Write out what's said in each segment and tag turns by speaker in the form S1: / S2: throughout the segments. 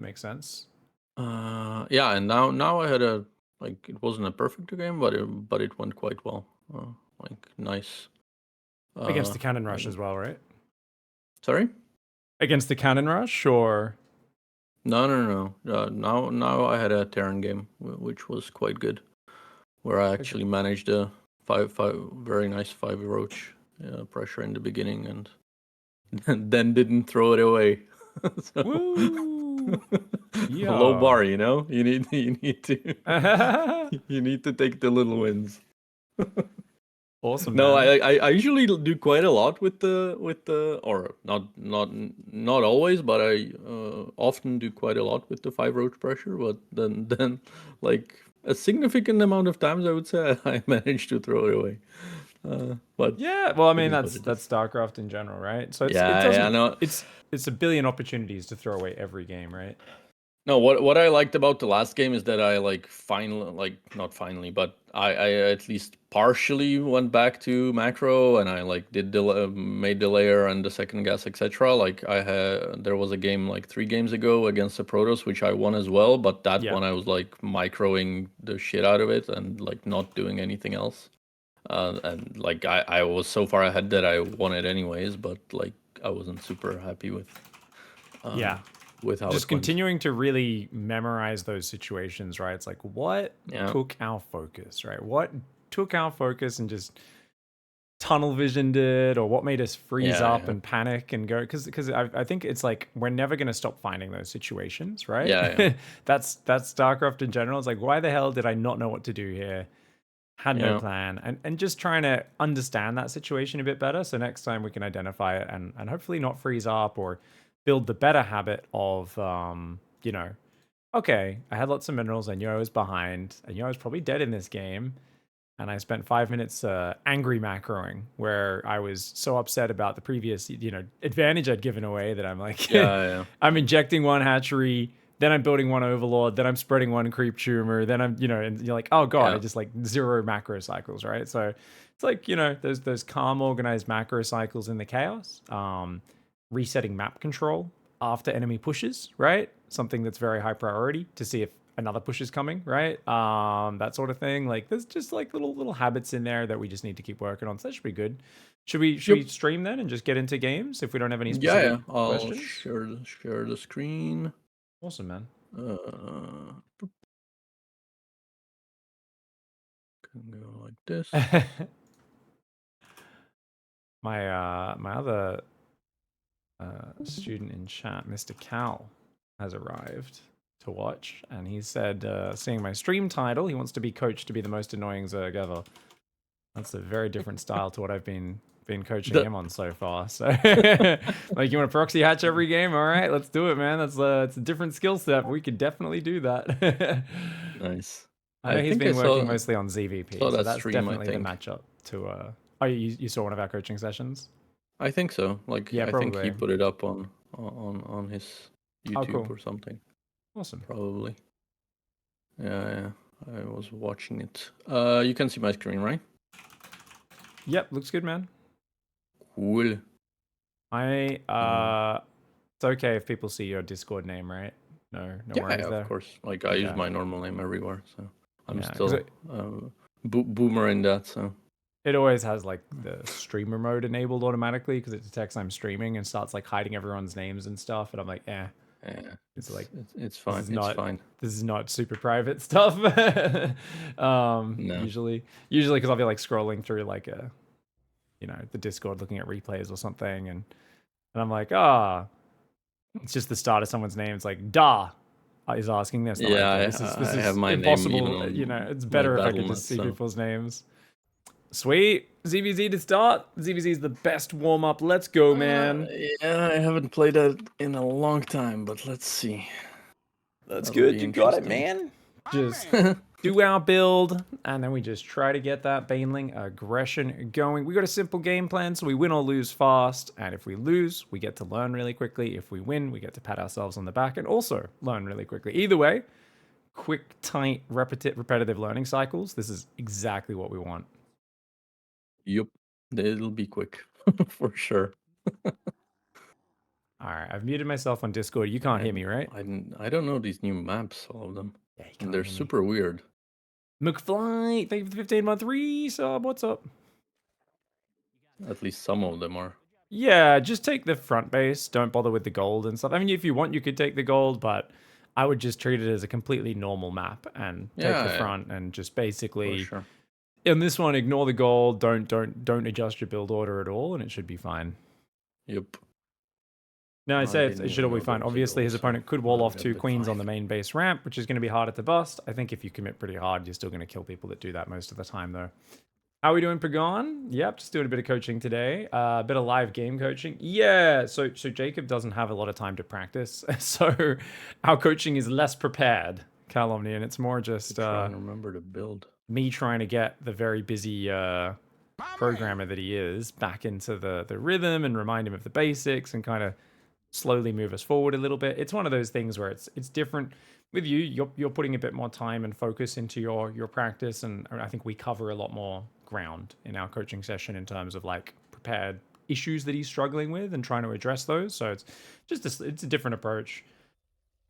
S1: makes sense.
S2: Yeah, and now I had it wasn't a perfect game, but it went quite well. Nice.
S1: Against the Cannon
S2: like-
S1: Rush as well, right?
S2: Sorry?
S1: Against the Cannon Rush, or
S2: No. Now I had a Terran game, which was quite good, where I actually managed a five very nice 5 roach pressure in the beginning, and then didn't throw it away. So,
S1: woo,
S2: a low bar, you know. You need to you need to take the little wins.
S1: Awesome.
S2: No,
S1: man.
S2: I usually do quite a lot with the or not always, but I often do quite a lot with the 5 roach pressure. But then like a significant amount of times, I would say I managed to throw it away. But
S1: Yeah, well, I mean
S2: it is what
S1: that's
S2: it is.
S1: StarCraft in general, right? So it
S2: Yeah,
S1: doesn't
S2: no.
S1: it's a billion opportunities to throw away every game, right?
S2: No, what I liked about the last game is that I not finally, but I at least partially went back to macro, and I did made the layer and the second gas, etc. There was a game 3 games ago against the Protoss, which I won as well, but that
S1: Yeah.
S2: one I was microing the shit out of it and not doing anything else. And I was so far ahead that I won it anyways, but I wasn't super happy with
S1: Yeah.
S2: with how
S1: Just
S2: it went.
S1: continuing to really memorize those situations, right? It's like what took our focus, right? What took our focus and just tunnel visioned it, or what made us freeze up and panic and go? Because I think it's like we're never going to stop finding those situations, right?
S2: Yeah.
S1: That's StarCraft in general. It's like, why the hell did I not know what to do here? Had no plan, and just trying to understand that situation a bit better, so next time we can identify it and hopefully not freeze up, or build the better habit of okay, I had lots of minerals, I knew I was behind, I knew I was probably dead in this game, and I spent 5 minutes angry macroing, where I was so upset about the previous advantage I'd given away that I'm like, I'm injecting one hatchery, then I'm building one overlord, then I'm spreading one creep tumor, then I'm and you're like, oh god, I just 0 macro cycles, right? So it's like those calm organized macro cycles in the chaos, resetting map control after enemy pushes, right? Something that's very high priority to see if another push is coming, right? That sort of thing. There's just little habits in there that we just need to keep working on. So that should be good. Should we stream then and just get into games if we don't have any specific questions?
S2: I'll share the screen.
S1: Awesome, man.
S2: Can go like this.
S1: my other student in chat, Mr. Cal, has arrived to watch, and he said, seeing my stream title, he wants to be coached to be the most annoying Zerg ever. That's a very different style to what I've been coaching him on so far. So, you want to proxy hatch every game? All right, let's do it, man. It's a different skill set. But we could definitely do that.
S2: Nice.
S1: I know he's been working mostly on
S2: saw
S1: ZVP, so
S2: that
S1: that's
S2: stream,
S1: definitely the matchup to. Oh, you saw one of our coaching sessions?
S2: I think so.
S1: Yeah,
S2: I
S1: probably.
S2: think he put it up on his YouTube or something.
S1: Awesome.
S2: Probably. Yeah. I was watching it. You can see my screen, right?
S1: Yep, looks good, man.
S2: Cool.
S1: It's okay if people see your Discord name, right? No worries there.
S2: Of course. I use my normal name everywhere, so I'm still boomer in that. So
S1: it always has the streamer mode enabled automatically because it detects I'm streaming and starts hiding everyone's names and stuff, and I'm like,
S2: yeah,
S1: it's
S2: fine. It's fine.
S1: This is not super private stuff.
S2: No.
S1: Usually because I'll be scrolling through the Discord looking at replays or something, and I'm like, it's just the start of someone's name. It's like Da is asking this. This is
S2: I have my
S1: impossible.
S2: name
S1: it's better if I could just see people's names. Sweet. ZVZ to start. ZVZ is the best warm-up. Let's go, man.
S2: Yeah, I haven't played that in a long time, but let's see.
S1: That's good. You got it, man. Just do our build, and then we just try to get that Baneling aggression going. We got a simple game plan, so we win or lose fast, and if we lose, we get to learn really quickly. If we win, we get to pat ourselves on the back and also learn really quickly. Either way, quick, tight, repetitive learning cycles. This is exactly what we want.
S2: Yep, it'll be quick for sure.
S1: All right, I've muted myself on Discord. You can't hear me, right?
S2: I don't know these new maps, all of them.
S1: Yeah, you
S2: And
S1: can't
S2: they're
S1: hear me.
S2: super weird.
S1: McFly, thank you for the 15-month resub. What's up?
S2: At least some of them are.
S1: Yeah, just take the front base. Don't bother with the gold and stuff. I mean, if you want, you could take the gold, but I would just treat it as a completely normal map and take the
S2: Yeah,
S1: front and just
S2: for
S1: basically
S2: sure.
S1: in this one ignore the gold. Don't adjust your build order at all, and it should be fine.
S2: Yep.
S1: No, I'd
S2: I
S1: say
S2: didn't
S1: it should all
S2: even
S1: be
S2: know there
S1: fine.
S2: was a
S1: Obviously,
S2: goal,
S1: his
S2: so
S1: opponent could wall
S2: I'll
S1: off
S2: get
S1: 2
S2: the
S1: queens on the
S2: 5.
S1: main base ramp, which is going to be harder to bust. I think if you commit pretty hard, you're still going to kill people that do that most of the time, though. How are we doing, Pagon? Yep, just doing a bit of coaching today. A bit of live game coaching. Yeah, so Jacob doesn't have a lot of time to practice, so our coaching is less prepared, Calumny, and it's more
S2: To
S1: just
S2: try and remember to build.
S1: me trying to get the very busy programmer that he is back into the rhythm and remind him of the basics and kind of slowly move us forward a little bit. It's one of those things where it's different with you. You're putting a bit more time and focus into your practice, and I think we cover a lot more ground in our coaching session in terms of like prepared issues that he's struggling with and trying to address those. So it's just it's a different approach.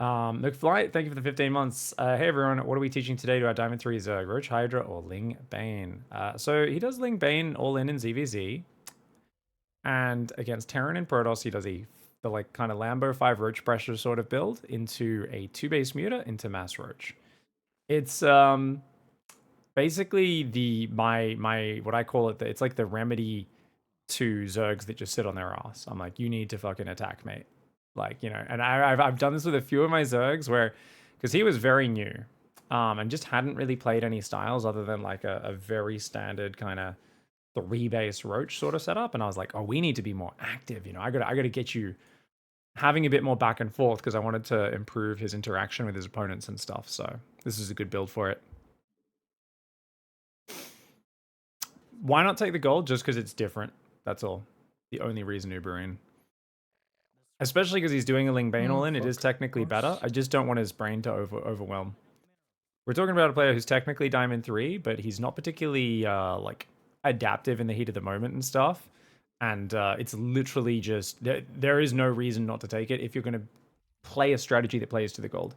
S1: McFly, thank you for the 15 months. Hey everyone, what are we teaching today to our Diamond 3 Zerg? Roach Hydra or Ling Bane? So he does Ling Bane all in ZVZ. And against Terran and Protoss, he does the like kind of Lambo 5 Roach pressure sort of build into a 2 base muta into Mass Roach. It's basically my what I call it, it's like the remedy to Zergs that just sit on their ass. I'm like, you need to fucking attack, mate. Like, you know, and I've done this with a few of my Zergs where, because he was very new, and just hadn't really played any styles other than like a very standard kind of 3 base Roach sort of setup. And I was like, oh, we need to be more active. You know, I gotta get you having a bit more back and forth because I wanted to improve his interaction with his opponents and stuff. So this is a good build for it. Why not take the gold? Just because it's different. That's all. The only reason Uberine. Especially because he's doing a Ling Bane all in, it is technically better. I just don't want his brain to overwhelm. We're talking about a player who's technically Diamond 3, but he's not particularly like adaptive in the heat of the moment and stuff. And it's literally just there is no reason not to take it if you're going to play a strategy that plays to the gold.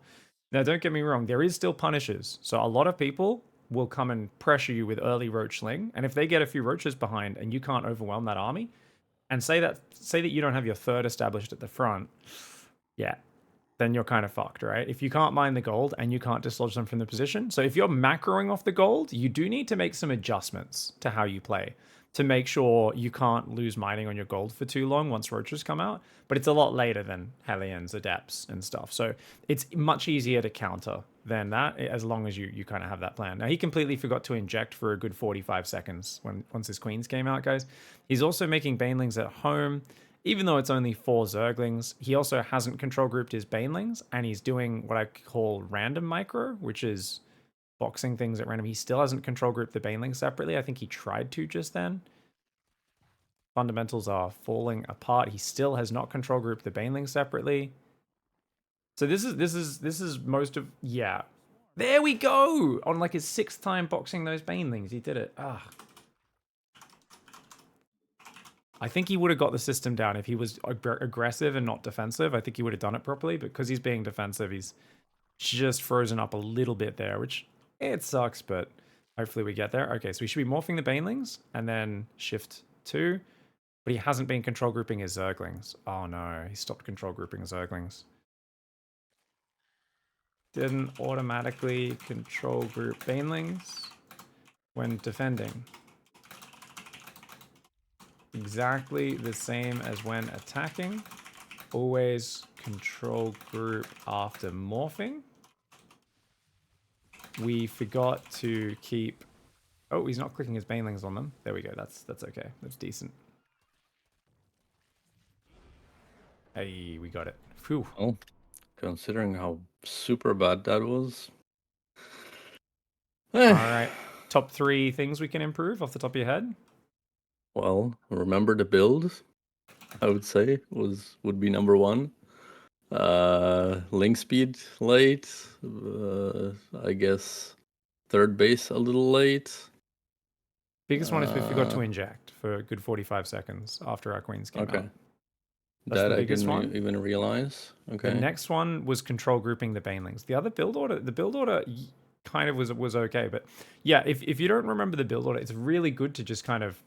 S1: Now, don't get me wrong, there is still punishes. So a lot of people will come and pressure you with early Roach Sling, and if they get a few Roaches behind and you can't overwhelm that army, and say that you don't have your third established at the front, yeah, then you're kind of fucked, right? If you can't mine the gold and you can't dislodge them from the position. So if you're macroing off the gold, you do need to make some adjustments to how you play to make sure you can't lose mining on your gold for too long once roaches come out. But it's a lot later than Hellions, Adepts, and stuff. So it's much easier to counter than that as long as you kind of have that plan. Now, he completely forgot to inject for a good 45 seconds once his queens came out, guys. He's also making banelings at home. Even though it's only 4 Zerglings, he also hasn't control grouped his Banelings, and he's doing what I call random micro, which is boxing things at random. He still hasn't control grouped the Banelings separately. I think he tried to just then. Fundamentals are falling apart. He still has not control grouped the Banelings separately. So this is most of, yeah. There we go! On like his 6th time boxing those Banelings, he did it. Ah. I think he would have got the system down if he was aggressive and not defensive. I think he would have done it properly, but because he's being defensive, he's just frozen up a little bit there, which it sucks, but hopefully we get there. Okay, so we should be morphing the Banelings and then shift 2, but he hasn't been control grouping his Zerglings. Oh no, he stopped control grouping his Zerglings. Didn't automatically control group Banelings when defending. Exactly the same as when attacking. Always control group after morphing. We forgot to keep... Oh, he's not clicking his banelings on them. There we go. That's okay. That's decent. Hey, we got it. Phew.
S2: Well, considering how super bad that was.
S1: All right. Top 3 things we can improve off the top of your head?
S2: Well, remember the build, I would say, would be number 1. Link speed late. I guess third base a little late.
S1: Biggest one is we forgot to inject for a good 45 seconds after our queens came out. That's
S2: That
S1: the
S2: I
S1: biggest
S2: didn't
S1: one.
S2: even realize.
S1: The
S2: Okay.
S1: next one was control grouping the banelings. The build order kind of was okay, but yeah, if you don't remember the build order, it's really good to just kind of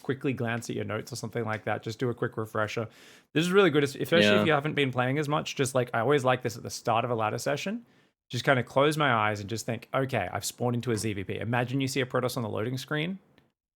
S1: quickly glance at your notes or something like that. Just do a quick refresher. This is really good, especially if
S2: Yeah.
S1: you haven't been playing as much. Just like I always like this at the start of a ladder session. Just kind of close my eyes and just think, okay, I've spawned into a ZVP. Imagine you see a Protoss on the loading screen,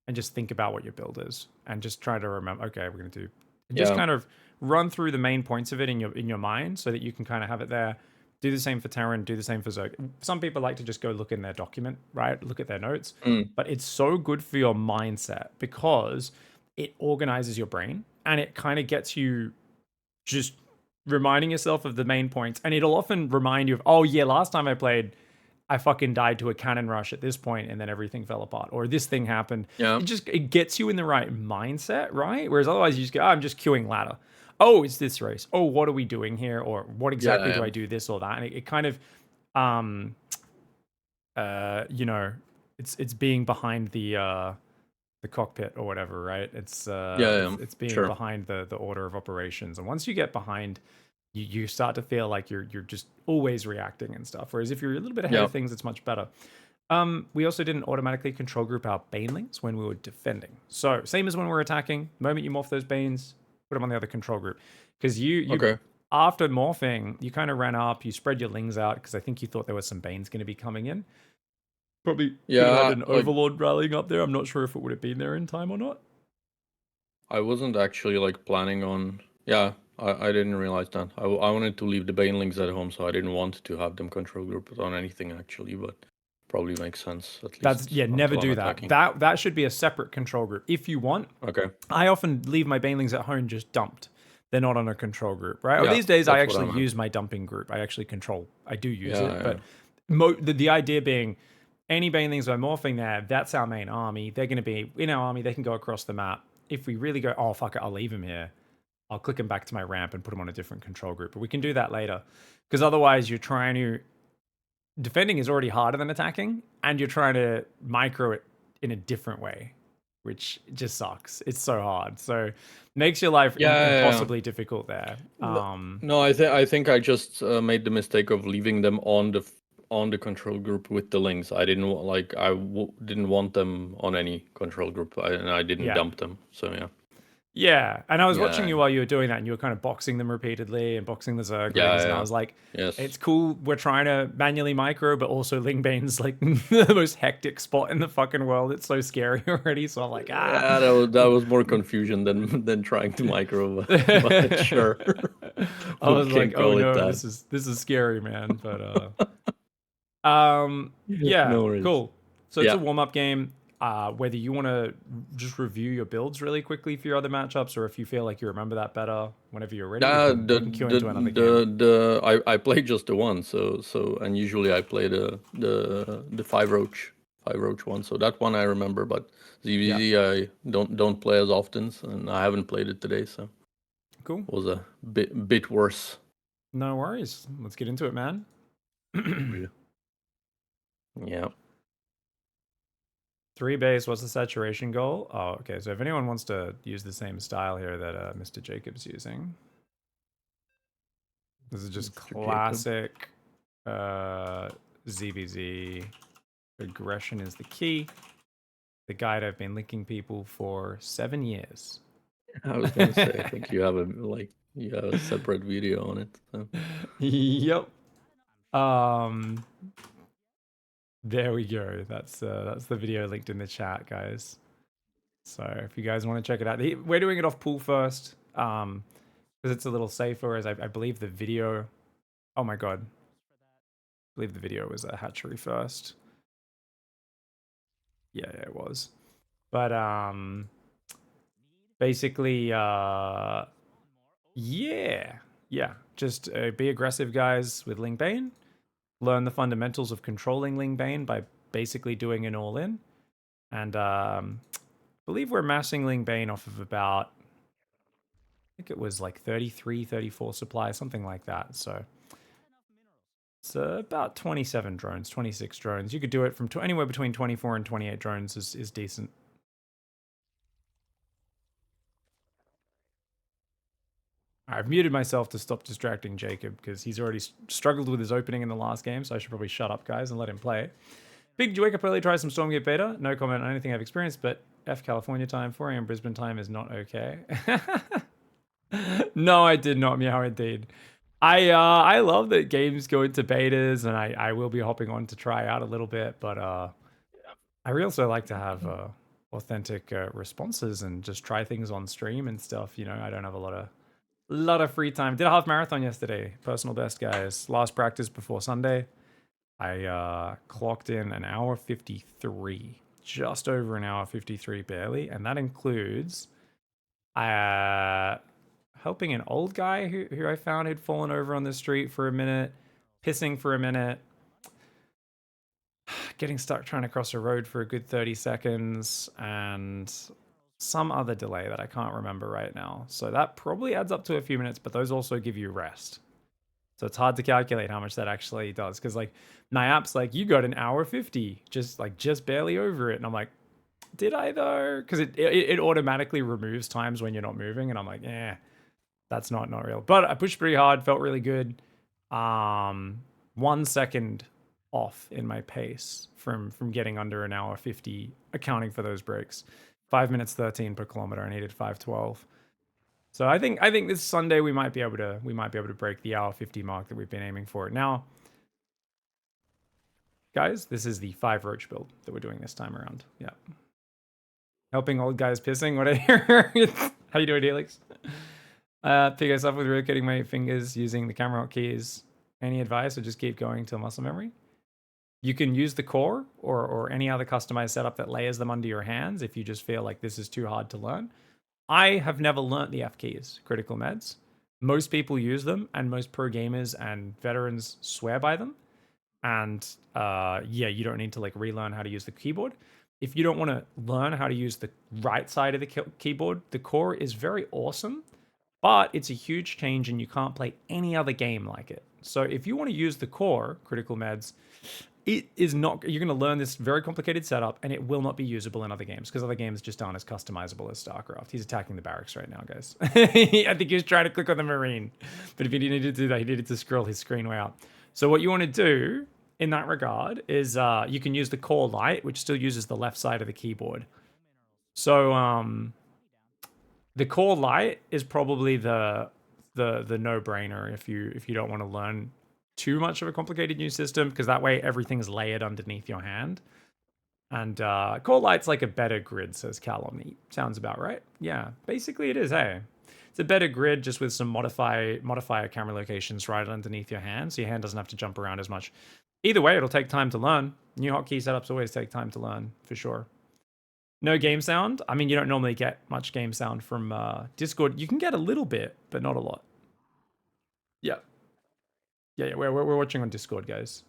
S1: and just think about what your build is, and just try to remember. Okay, we're gonna do, and just
S2: Yeah.
S1: kind of run through the main points of it in your mind so that you can kind of have it there. Do the same for Terran, do the same for Zerg. Some people like to just go look in their document, right? Look at their notes.
S2: Mm.
S1: But it's so good for your mindset because it organizes your brain and it kind of gets you just reminding yourself of the main points. And it'll often remind you of, oh yeah, last time I played, I fucking died to a cannon rush at this point and then everything fell apart, or this thing happened.
S2: Yeah.
S1: It gets you in the right mindset, right? Whereas otherwise you just go, oh, I'm just queuing ladder. Oh, it's this race. Oh, what are we doing here? Or what exactly do
S2: Yeah.
S1: I do, this or that? And it kind of um you know, it's being behind the cockpit or whatever, right?
S2: Yeah.
S1: It's being
S2: Sure.
S1: behind the order of operations. And once you get behind, you start to feel like you're just always reacting and stuff. Whereas if you're a little bit ahead
S2: Yeah.
S1: of things, it's much better. We also didn't automatically control group our banelings when we were defending. So same as when we're attacking, the moment you morph those banes, put them on the other control group. Because you
S2: Okay.
S1: after morphing, you kind of ran up, you spread your lings out because I think you thought there were some banes going to be coming in. Probably could have had
S2: Yeah.
S1: an
S2: Like
S1: overlord rallying up there. I'm not sure if it would have been there in time or not.
S2: I wasn't actually like planning on. Yeah. I didn't realize that. I wanted to leave the banelings at home, so I didn't want to have them control group on anything actually. But probably makes sense at
S1: That's
S2: least
S1: yeah, never
S2: until I'm
S1: do that.
S2: attacking.
S1: That should be a separate control group. If you want,
S2: Okay.
S1: I often leave my banelings at home just dumped. They're not on a control group, right? Or
S2: Yeah.
S1: these days I
S2: That's what I
S1: actually
S2: meant.
S1: use my dumping group. I actually control. I do use
S2: Yeah.
S1: it,
S2: Yeah.
S1: but the idea being any banelings I'm morphing there, that's our main army. They're going to be in our army. They can go across the map. If we really go, oh fuck it, I'll leave them here. I'll click them back to my ramp and put them on a different control group. But we can do that later, because otherwise you're trying to defending is already harder than attacking, and you're trying to micro it in a different way, which just sucks. It's so hard. So makes your life
S2: Yeah. Yeah.
S1: impossibly difficult there.
S2: No, I think I just made the mistake of leaving them on the control group with the links. I didn't like didn't want them on any control group, and I didn't
S1: Yeah.
S2: dump them. So yeah,
S1: Yeah. And I was watching
S2: yeah,
S1: you while you were doing that, and you were kind of boxing them repeatedly and boxing the Zerg
S2: yeah,
S1: lings, and I
S2: yeah.
S1: was like,
S2: Yes,
S1: it's cool. We're trying to manually micro, but also Lingbane's like the most hectic spot in the fucking world. It's so scary already. So I'm like, ah.
S2: yeah. That was more confusion than trying to micro, but sure,
S1: I
S2: we
S1: was
S2: can
S1: like, oh
S2: call it
S1: no,
S2: that.
S1: this is scary, man. But yeah,
S2: No worries.
S1: cool. So it's a
S2: Yeah.
S1: warm-up game. Whether you want to just review your builds really quickly for your other matchups, or if you feel like you remember that better, whenever you're ready, we
S2: Yeah,
S1: can
S2: the
S1: we can queue
S2: the
S1: into another game.
S2: I played just the one, and usually I play the five roach one. So that one I remember, but
S1: Yeah,
S2: ZVZ I don't play as often, and I haven't played it today, so
S1: cool.
S2: it was a bit worse.
S1: No worries. Let's get into it, man.
S2: Cool. Yeah.
S1: 3 base. What's the saturation goal? Oh, okay. So if anyone wants to use the same style here that Mr. Jacob's using, this is just
S2: Mr. Jacob.
S1: classic ZVZ. Aggression is the key. The guide I've been linking people for 7 years.
S2: I was gonna say, I think you have a separate video on it. So.
S1: Yep. There we go. That's the video linked in the chat, guys. So if you guys want to check it out, we're doing it off pool first, because it's a little safer. As I believe the video. Oh my god, I believe the video was a hatchery first. Yeah, it was. But basically, yeah, just be aggressive, guys, with Ling Bane. Learn the fundamentals of controlling Ling Bane by basically doing an all in. And I believe we're massing Ling Bane off of about, I think it was like 33, 34 supply, something like that. So it's about 27 drones, 26 drones. You could do it from anywhere between 24 and 28 drones is decent. All I've muted myself to stop distracting Jacob because he's already struggled with his opening in the last game, so I should probably shut up, guys, and let him play. Big, did you wake up early, try some Stormgate beta? No comment on anything I've experienced, but F California time, 4 a.m. Brisbane time is not okay. No, I did not, meow indeed. I love that games go into betas, and I will be hopping on to try out a little bit, but I really also like to have authentic responses and just try things on stream and stuff. You know, I don't have a lot of free time. Did a half marathon yesterday. Personal best, guys. Last practice before Sunday. I clocked in an hour 53, just over an hour 53 barely, and that includes helping an old guy who I found had fallen over on the street for a minute, pissing for a minute, getting stuck trying to cross a road for a good 30 seconds, and some other delay that I can't remember right now. So that probably adds up to a few minutes, but those also give you rest. So it's hard to calculate how much that actually does. Because like my app's like, you got an hour 50, just barely over it. And I'm like, did I though? Because it automatically removes times when you're not moving. And I'm like, that's not real. But I pushed pretty hard, felt really good. 1 second off in my pace from getting under an hour 50, accounting for those breaks. 5 minutes 13 per kilometer. I needed 5:12. So I think this Sunday we might be able to break the hour 50 mark that we've been aiming for. Now, guys, this is the 5 roach build that we're doing this time around. Yeah. Helping old guys pissing. What I hear. How you doing, Helix? Pick us up with rotating my fingers using the camera keys. Any advice or just keep going till muscle memory? You can use the core or any other customized setup that layers them under your hands if you just feel like this is too hard to learn. I have never learnt the F keys, critical meds. Most people use them, and most pro gamers and veterans swear by them. And yeah, you don't need to like relearn how to use the keyboard. If you don't want to learn how to use the right side of the keyboard, the core is very awesome, but it's a huge change and you can't play any other game like it. So if you want to use the core, critical meds, it is not, you're going to learn this very complicated setup and it will not be usable in other games because other games just aren't as customizable as StarCraft. He's attacking the barracks right now, guys. I think he was trying to click on the Marine, but if he needed to do that, he needed to scroll his screen way out. So what you want to do in that regard is you can use the core light, which still uses the left side of the keyboard. So the core light is probably the no-brainer if you don't want to learn too much of a complicated new system, because that way everything's layered underneath your hand. And core light's like a better grid, says Callum. Sounds about right. Yeah, basically it is, hey. It's a better grid just with some modifier camera locations right underneath your hand, so your hand doesn't have to jump around as much. Either way, it'll take time to learn. New hotkey setups always take time to learn, for sure. No game sound. I mean, you don't normally get much game sound from Discord. You can get a little bit, but not a lot. Yeah. Yeah, we're watching on Discord, guys.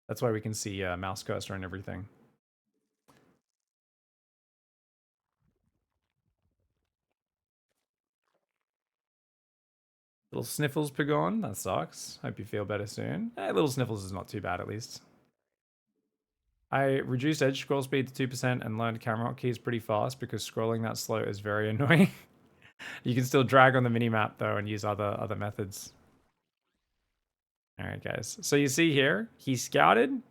S1: That's why we can see mouse cursor and everything. Little sniffles, Pagon. That sucks. Hope you feel better soon. Little sniffles is not too bad, at least. I reduced edge scroll speed to 2% and learned camera hotkeys pretty fast because scrolling that slow is very annoying. You can still drag on the minimap, though, and use other methods. All right, guys. So you see here, he scouted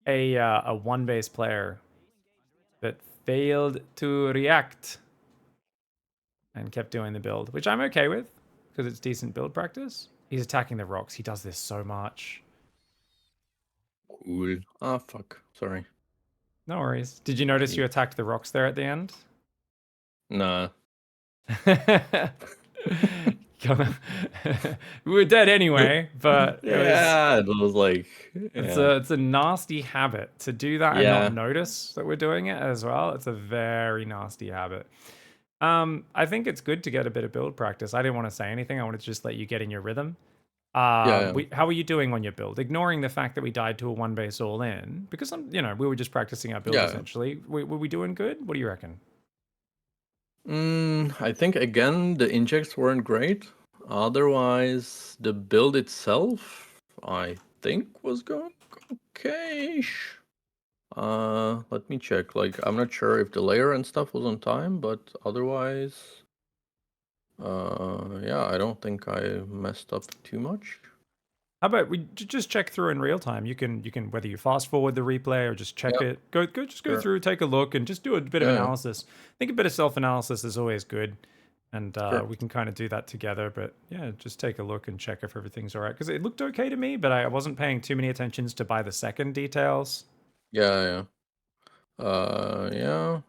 S1: a one-base player that failed to react and kept doing the build, which I'm okay with because it's decent build practice. He's attacking the rocks. He does this so much.
S2: Cool. Ah, fuck. Sorry.
S1: No worries. Did you notice you attacked the rocks there at the end?
S2: Nah.
S1: We were dead anyway, but
S2: it was like
S1: it's a nasty habit to do that and not notice that we're doing it as well. It's a very nasty habit. I think it's good to get a bit of build practice. I didn't want to say anything. I wanted to just let you get in your rhythm. How are you doing on your build? Ignoring the fact that we died to a one base all in, because we were just practicing our build essentially. Were we doing good? What do you reckon?
S2: I think again the injects weren't great. Otherwise, the build itself, I think, was going okay. Let me check. Like, I'm not sure if the layer and stuff was on time, but otherwise, Yeah, I don't think I messed up too much.
S1: How about we just check through in real time? You can whether you fast forward the replay or just check
S2: Yeah,
S1: it. Just go
S2: sure.
S1: through, take a look, and just do a bit of
S2: Yeah, yeah,
S1: analysis. I think a bit of self analysis is always good, and
S2: sure.
S1: we can kind of do that together. But yeah, just take a look and check if everything's all right because it looked okay to me, but I wasn't paying too many attentions to by the second details.
S2: Yeah, yeah. Yeah.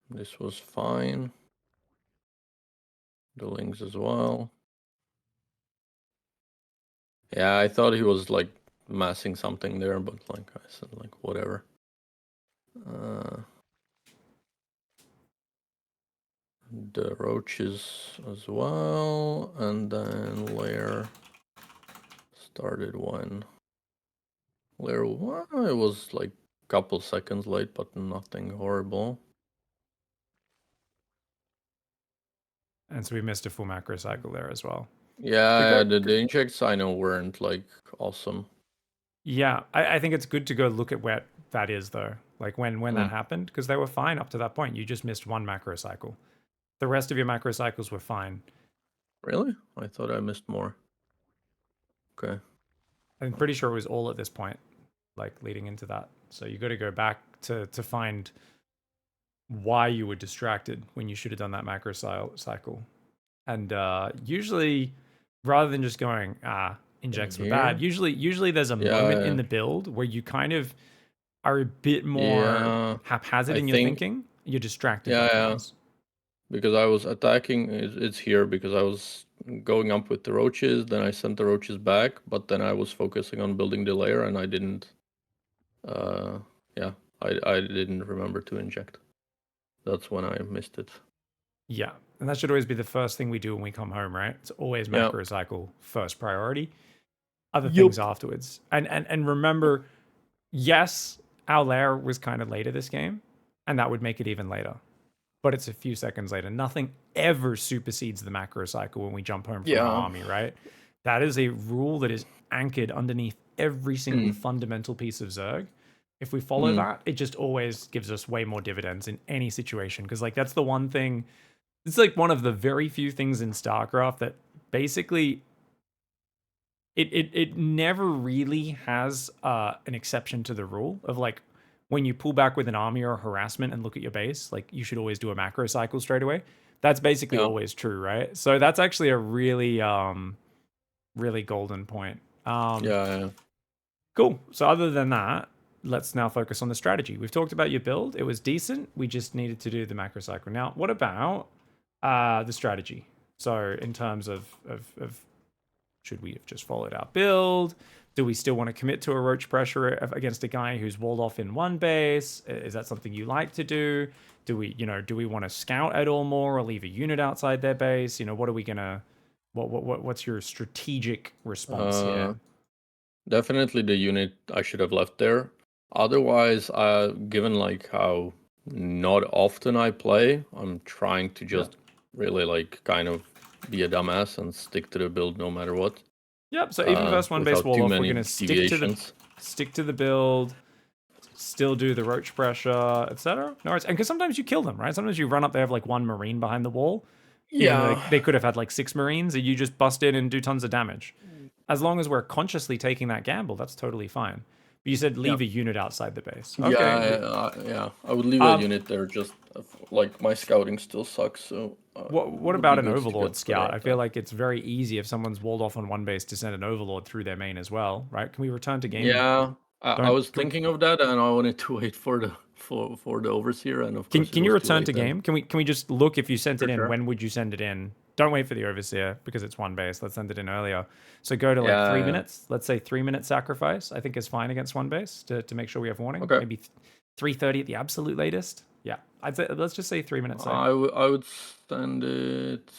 S2: This was fine. The links as well. Yeah, I thought he was like massing something there, but like I said, like whatever. The roaches as well, and then layer started when layer one. It was like a couple seconds late, but nothing horrible.
S1: And so we missed a full macro cycle there as well.
S2: Yeah, the injects I know weren't like awesome.
S1: Yeah, I think it's good to go look at where that is though. Like when that happened, because they were fine up to that point. You just missed one macro cycle. The rest of your macro cycles were fine.
S2: Really? I thought I missed more. Okay.
S1: I'm pretty sure it was all at this point, like leading into that. So you got to go back to find why you were distracted when you should have done that macro cycle. And usually, rather than just going injects were bad,
S2: Here.
S1: usually there's a moment in
S2: Yeah.
S1: the build where you kind of are a bit more
S2: Yeah.
S1: haphazard
S2: I
S1: in your
S2: think.
S1: thinking. You're distracted by
S2: Yeah.
S1: things.
S2: Because I was attacking. It's here because I was going up with the roaches. Then I sent the roaches back, but then I was focusing on building the layer, and I didn't. Uh, yeah, I didn't remember to inject. That's when I missed it.
S1: Yeah. And that should always be the first thing we do when we come home, right? It's always
S2: Yeah.
S1: macro cycle first priority, other things
S2: Yup.
S1: afterwards. And remember, yes, our lair was kind of later this game, and that would make it even later. But it's a few seconds later. Nothing ever supersedes the macro cycle when we jump home from our
S2: Yeah.
S1: army, right? That is a rule that is anchored underneath every single fundamental piece of Zerg. If we follow that, it just always gives us way more dividends in any situation. Because like that's the one thing. It's like one of the very few things in StarCraft that basically it never really has an exception to the rule of like when you pull back with an army or harassment and look at your base, like you should always do a macro cycle straight away. That's basically
S2: Yeah.
S1: always true, right? So that's actually a really really golden point.
S2: Yeah.
S1: Cool. So other than that, let's now focus on the strategy. We've talked about your build. It was decent. We just needed to do the macro cycle. Now, what about the strategy? So in terms of should we have just followed our build? Do we still want to commit to a roach pressure against a guy who's walled off in one base? Is that something you like to do? Do we want to scout at all more or leave a unit outside their base? What are we gonna what's your strategic response here?
S2: Definitely the unit I should have left there. Otherwise, given like how not often I play, I'm trying to just really like kind of be a dumbass and stick to the build no matter what.
S1: Yep. So even versus one base
S2: Without
S1: wall
S2: too
S1: off, we're
S2: many
S1: gonna
S2: deviations.
S1: stick to the build, still do the roach pressure, etc. No worries. And because sometimes you kill them, right? Sometimes you run up, they have like one marine behind the wall, even though
S2: Yeah.
S1: they could have had like 6 marines, and you just bust in and do tons of damage. As long as we're consciously taking that gamble, that's totally fine. But you said
S2: Yeah.
S1: leave a unit outside the base. Okay.
S2: Yeah. I would leave a unit there just like my scouting still sucks, so
S1: What
S2: would be
S1: about an
S2: good to
S1: overlord
S2: get better
S1: scout? I
S2: at
S1: feel
S2: that.
S1: like it's very easy if someone's walled off on one base to send an overlord through their main as well, right? Can we return to game?
S2: Yeah, I
S1: Don't
S2: was
S1: can we
S2: thinking of that, and I wanted to wait for the overseer, and of course it
S1: Can you
S2: was too
S1: return
S2: late
S1: to
S2: then.
S1: game? Can we just look if you sent
S2: For
S1: it in?
S2: sure.
S1: When would you send it in? Don't wait for the overseer because it's one base. Let's send it in earlier. So go to like
S2: Yeah,
S1: three
S2: yeah.
S1: minutes. Let's say 3 minute sacrifice. I think is fine against one base to make sure we have warning.
S2: Okay.
S1: Maybe 3:30 at the absolute latest. Yeah, I'd say let's just say 3 minutes. Say
S2: I would send it.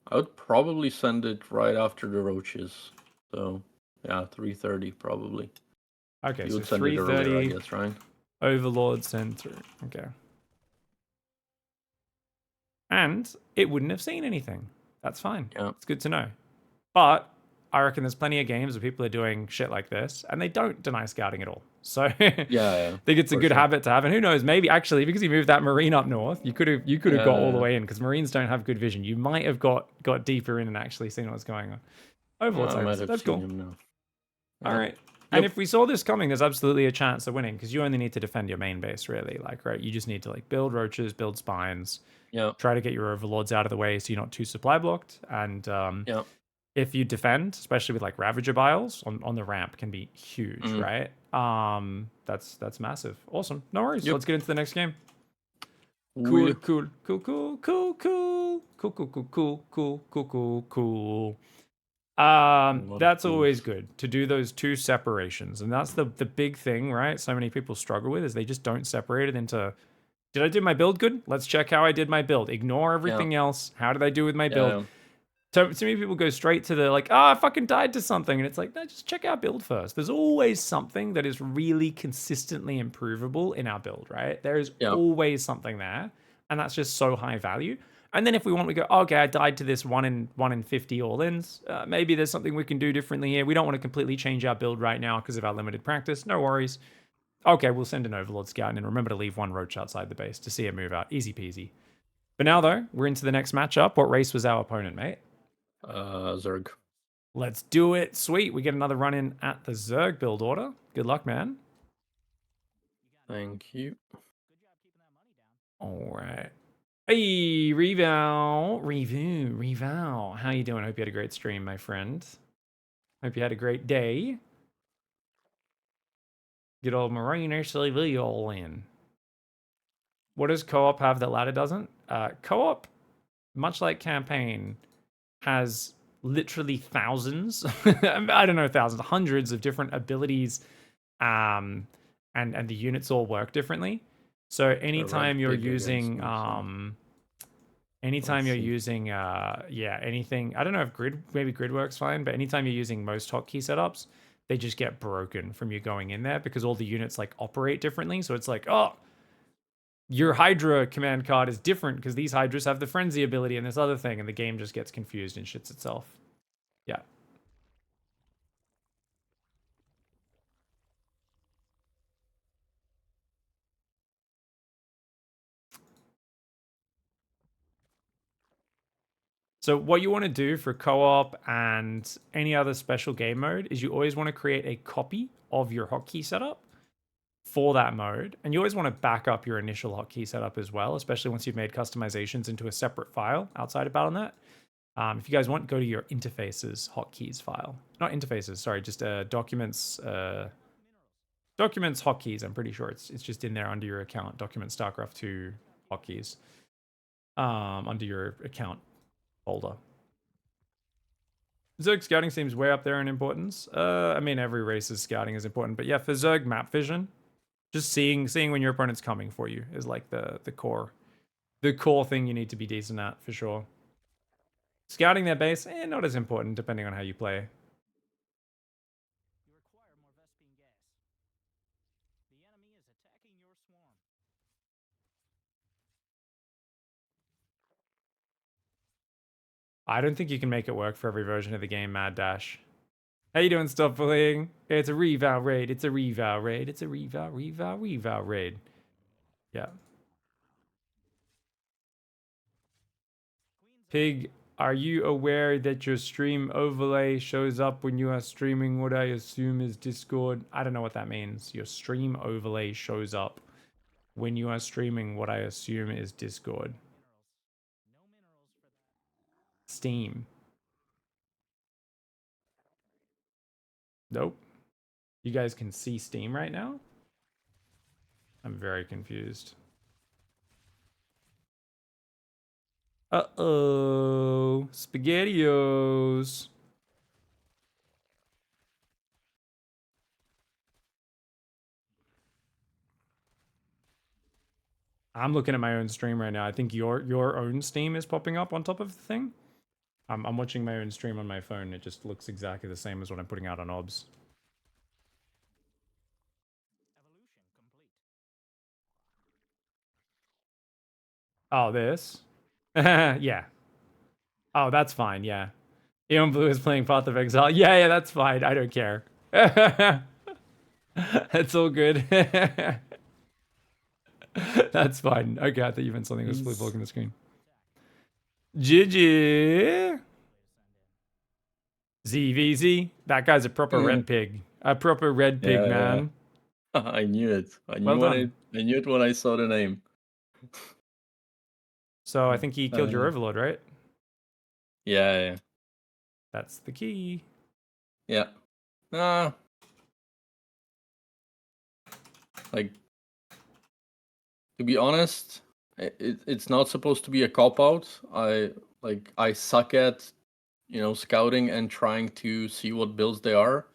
S2: I would probably send it right after the roaches. So yeah, 3:30 probably.
S1: okay.
S2: You
S1: So
S2: would send it earlier, I
S1: 3:30
S2: guess, right?
S1: overlord send through. Okay, and it wouldn't have seen anything. That's fine.
S2: Yeah.
S1: It's good to know. But I reckon there's plenty of games where people are doing shit like this and they don't deny scouting at all. So
S2: Yeah,
S1: think it's a
S2: for
S1: good
S2: sure.
S1: habit to have. And who knows, maybe actually because you moved that marine up north, you could have got all the
S2: Yeah,
S1: way in because marines don't have good vision. You might have got deeper in and actually seen what's going on. Overlord
S2: I might
S1: Tyrants,
S2: have
S1: that's
S2: seen
S1: cool.
S2: him now.
S1: All
S2: Yeah.
S1: right. And
S2: Yep.
S1: if we saw this coming, there's absolutely a chance of winning because you only need to defend your main base, really. Like, right, you just need to like build roaches, build spines,
S2: Yeah.
S1: try to get your overlords out of the way so you're not too supply blocked. And
S2: Yeah.
S1: if you defend, especially with like Ravager Biles on the ramp, can be huge,
S2: Mm.
S1: right? That's massive. Awesome. No worries.
S2: Yep.
S1: Let's get into the next game.
S2: We.
S1: Cool, cool, cool, cool, cool, cool, cool, cool, cool, cool, cool, cool, cool, cool.
S2: A lot of
S1: That's always
S2: cools.
S1: good to do those two separations, and that's the big thing, right? So many people struggle with is they just don't separate it into. Did I do my build good? Let's check how I did my build. Ignore
S2: Yeah.
S1: everything else. How did I do with my build?
S2: Yeah.
S1: So many people go straight to the like, I fucking died to something, and it's like, no, just check our build first. There's always something that is really consistently improvable in our build, right? There is
S2: Yeah.
S1: always something there, and that's just so high value. And then if we want, we go, oh, okay, I died to this 1 in 50 all-ins. Maybe there's something we can do differently here. We don't want to completely change our build right now because of our limited practice. No worries. Okay, we'll send an Overlord Scout and remember to leave one roach outside the base to see it move out. Easy peasy. But now, though, we're into the next matchup. What race was our opponent, mate?
S2: Zerg.
S1: Let's do it. Sweet. We get another run in at the Zerg build order. Good luck, man.
S2: Thank you.
S1: All right. Hey, Reval. How you doing? Hope you had a great stream, my friend. Hope you had a great day. Good old Marine CV all in. What does co-op have that ladder doesn't? Co-op, much like campaign, has literally thousands. I don't know, thousands, hundreds of different abilities, and the units all work differently. So
S2: They're right
S1: anytime you're
S2: big against
S1: using
S2: me, so we'll
S1: anytime you're
S2: see.
S1: using yeah, anything, I don't know if maybe grid works fine, but anytime you're using most hotkey setups, they just get broken from you going in there because all the units like operate differently. So it's like, oh, your Hydra command card is different because these Hydras have the frenzy ability and this other thing, and the game just gets confused and shits itself. Yeah. So what you want to do for co-op and any other special game mode is you always want to create a copy of your hotkey setup for that mode. And you always want to back up your initial hotkey setup as well, especially once you've made customizations into a separate file outside of Battle.net. If you guys want, go to your interfaces hotkeys file. Not interfaces, sorry, just documents hotkeys. I'm pretty sure it's just in there under your account. Documents StarCraft 2 hotkeys. Under your account folder. Zerg scouting seems way up there in importance. I mean, every race's scouting is important, but yeah, for Zerg map vision, just seeing when your opponent's coming for you is like the core thing you need to be decent at for sure. Scouting their base, not as important depending on how you play. I don't think you can make it work for every version of the game, Mad Dash. How you doing, Stop Bullying? It's a reval raid. It's a reval raid. It's a reval raid. Yeah. Pig, are you aware that your stream overlay shows up when you are streaming what I assume is Discord? I don't know what that means. Your stream overlay shows up when you are streaming what I assume is Discord. Steam. Nope. You guys can see Steam right now? I'm very confused. Uh-oh. SpaghettiOs. I'm looking at my own stream right now. I think your own Steam is popping up on top of the thing. I'm watching my own stream on my phone. It just looks exactly the same as what I'm putting out on OBS. Oh, this? Yeah. Oh, that's fine. Yeah. Eon Blue is playing Path of Exile. Yeah, that's fine. I don't care. That's all good. That's fine. Okay, I thought you meant something was flip blocking the screen. GG. ZVZ. That guy's a proper red pig. A proper red pig, man.
S2: I knew it. I knew
S1: Well done.
S2: I knew it when I saw the name.
S1: So I think he killed your overlord, right?
S2: Yeah.
S1: That's the key.
S2: Yeah. Like, to be honest, it's not supposed to be a cop-out. I suck at, scouting and trying to see what builds they are.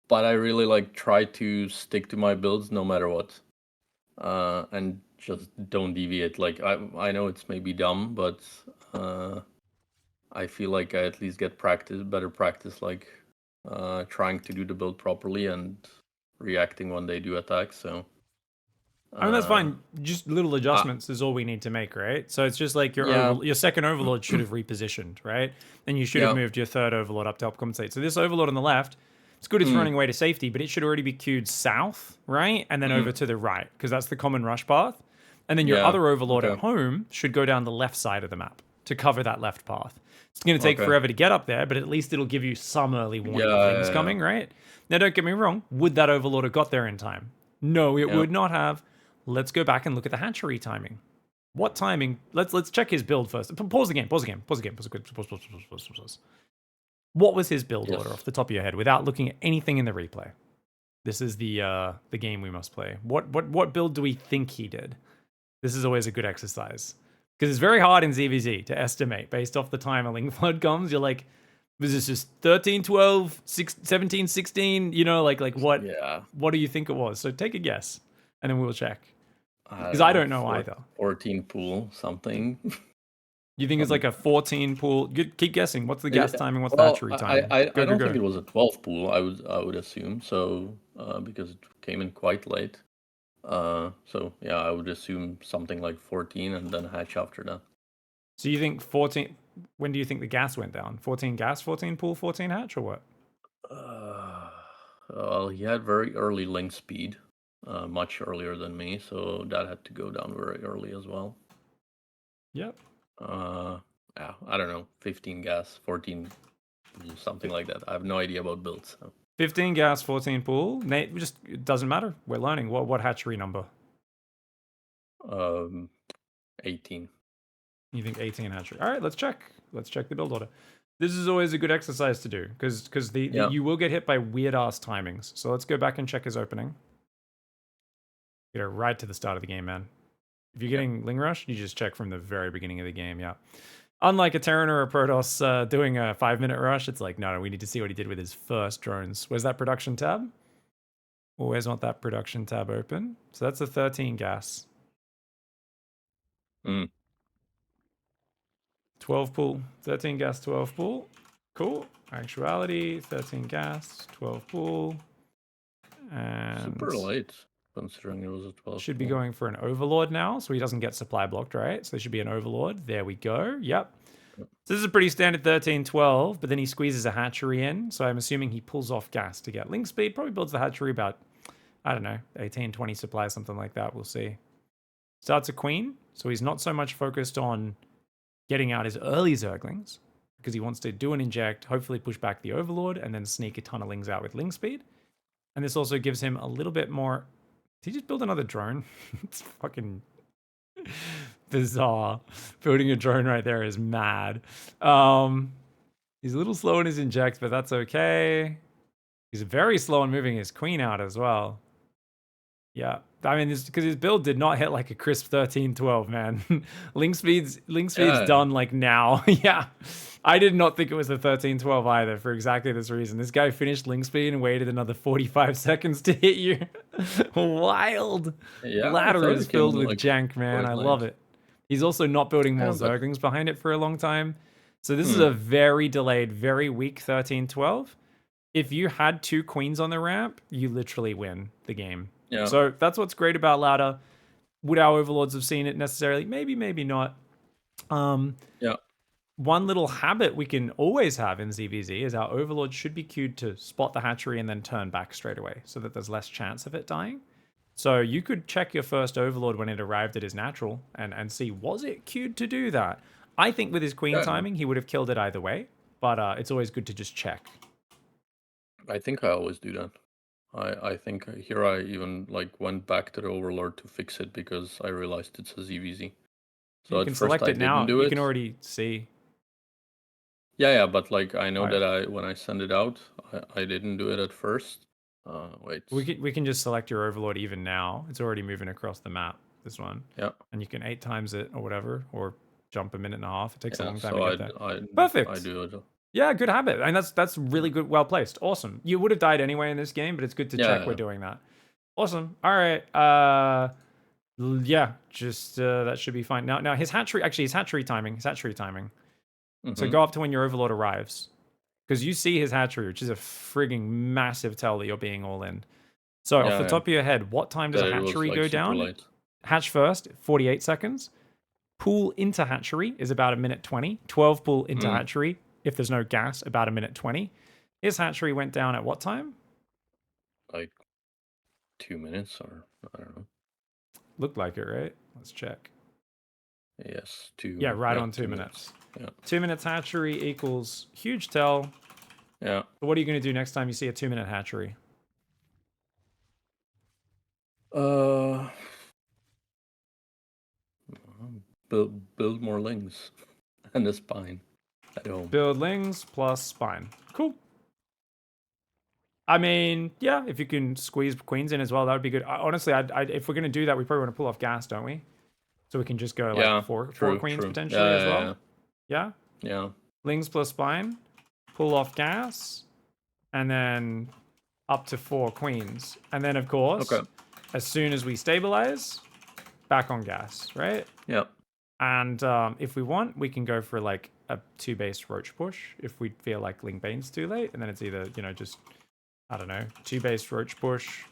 S2: But I really try to stick to my builds no matter what. And just don't deviate. Like, I know it's maybe dumb, but I feel like I at least get better practice, trying to do the build properly and reacting when they do attack. So
S1: I mean, that's fine. Just little adjustments is all we need to make, right? So it's just like your second overlord should have repositioned, right? And you should have moved your third overlord up to help compensate. So this overlord on the left, it's good it's running away to safety, but it should already be queued south, right? And then over to the right, because that's the common rush path. And then your other overlord at home should go down the left side of the map to cover that left path. It's going to take forever to get up there, but at least it'll give you some early warning of things coming, right? Now, don't get me wrong. Would that overlord have got there in time? No, it would not have. Let's go back and look at the hatchery timing. What timing? Let's check his build first. Pause again. Pause. What was his build order off the top of your head without looking at anything in the replay? This is the game we must play. What build do we think he did? This is always a good exercise. Because it's very hard in ZVZ to estimate based off the time a Link Flood comes. You're like, was this just 13, 12, 17, 16? You know, like what? Yeah. What do you think it was? So take a guess, and then we'll check. Because I don't know either.
S2: 14 pool something.
S1: You think it's like a 14 pool? Keep guessing. What's the gas timing? What's the hatchery timing?
S2: I don't think it was a 12 pool. I would assume so, because it came in quite late. So yeah, I would assume something like 14 and then hatch after that.
S1: So you think 14? When do you think the gas went down? 14 gas, 14 pool, 14 hatch, or what?
S2: Well, he had very early link speed, much earlier than me, so that had to go down very early as well.
S1: Yep.
S2: Yeah, I don't know, 15 gas, 14, something like that. I have no idea about builds. So.
S1: 15 gas, 14 pool. Nate, it doesn't matter. We're learning. What hatchery number?
S2: 18.
S1: You think 18 hatchery? All right, let's check. Let's check the build order. This is always a good exercise to do because you will get hit by weird ass timings. So let's go back and check his opening. Get it right to the start of the game, man. If you're getting Ling Rush, you just check from the very beginning of the game. Yeah. Unlike a Terran or a Protoss doing a 5-minute rush, it's like, no, we need to see what he did with his first drones. Where's that production tab? Always want that production tab open. So that's a 13 gas. 12 pool, 13 gas, 12 pool. Cool. Actuality, 13 gas, 12 pool. And
S2: super late, considering it was a 12
S1: should be going for an overlord now, so he doesn't get supply blocked, right? So there should be an overlord. There we go. Yep. So this is a pretty standard 13-12, but then he squeezes a hatchery in. So I'm assuming he pulls off gas to get link speed. Probably builds the hatchery about, I don't know, 18, 20 supplies, something like that. We'll see. Starts a queen. So he's not so much focused on getting out his early Zerglings because he wants to do an inject, hopefully push back the overlord, and then sneak a ton of lings out with link speed. And this also gives him a little bit more. Did he just build another drone? It's fucking bizarre. Building a drone right there is mad. He's a little slow in his inject, but that's okay. He's very slow in moving his queen out as well. Yeah. I mean, because his build did not hit like a crisp 13-12, man. Link speed's done like now. Yeah. I did not think it was a 13-12 either for exactly this reason. This guy finished link speed and waited another 45 seconds to hit you. Wild. Yeah, ladder is filled with jank, man. I love it. He's also not building more Zerglings behind it for a long time. So this is a very delayed, very weak 13-12. If you had 2 queens on the ramp, you literally win the game. Yeah. So that's what's great about ladder. Would our overlords have seen it necessarily? Maybe, maybe not. Yeah. one little habit we can always have in ZVZ is our Overlord should be queued to spot the hatchery and then turn back straight away so that there's less chance of it dying. So you could check your first Overlord when it arrived at his natural and see, was it queued to do that? I think with his queen
S2: Yeah,
S1: timing, he would have killed it either way, but it's always good to just check.
S2: I think I always do that. I think here I even like went back to the Overlord to fix it because I realized it's a ZVZ. So
S1: You
S2: at
S1: can
S2: first
S1: select
S2: I
S1: it
S2: didn't
S1: now.
S2: do
S1: You
S2: it.
S1: can already see.
S2: Yeah, but like I know
S1: Oh, yeah.
S2: that when I send it out, I didn't do it at first. Wait.
S1: We can just select your Overlord even now. It's already moving across the map, this one.
S2: Yeah,
S1: And you can 8 times it or whatever, or jump a minute and a half. It takes a
S2: yeah.
S1: long time to
S2: So
S1: get there.
S2: I
S1: Perfect.
S2: do it.
S1: Yeah, good habit. And that's really good, well placed. Awesome. You would have died anyway in this game, but it's good to check we're
S2: Yeah.
S1: doing that. Awesome. All right. Yeah, just that should be fine. Now his hatchery timing. So
S2: Mm-hmm.
S1: go up to when your Overlord arrives, because you see his hatchery, which is a frigging massive tell that you're being all in. So off the
S2: Yeah, yeah.
S1: top of your head, what time does a
S2: That it was
S1: hatchery
S2: like
S1: go
S2: super
S1: down?
S2: late.
S1: Hatch first, 48 seconds. Pool into hatchery is about a minute 20. 12 pool into
S2: Mm,
S1: hatchery, if there's no gas, about a minute 20. His hatchery went down at what time?
S2: like 2 minutes or I don't know.
S1: Looked like it, right? Let's check.
S2: Yes,
S1: Yeah, right on
S2: 2
S1: 2
S2: minutes.
S1: minutes.
S2: Yeah,
S1: 2 minutes hatchery equals huge tell.
S2: yeah.
S1: So what are you going to do next time you see a 2 minute hatchery?
S2: Uh, build more lings and a spine at home.
S1: Buildlings plus spine. Cool. I mean, yeah, if you can squeeze queens in as well, that would be good. Honestly, if we're going to do that, we probably want to pull off gas, don't we? So we can just go like
S2: Yeah,
S1: four
S2: true,
S1: queens
S2: true.
S1: potentially as well.
S2: Yeah,
S1: Yeah?
S2: yeah, yeah.
S1: Lings plus spine, pull off gas, and then up to 4 queens. And then, of
S2: Okay.
S1: course, as soon as we stabilize, back on gas, right?
S2: Yeah,
S1: And if we want, we can go for like a 2 base roach push if we feel like Ling Bane's too late. And then it's either, just, I don't know, 2 base roach push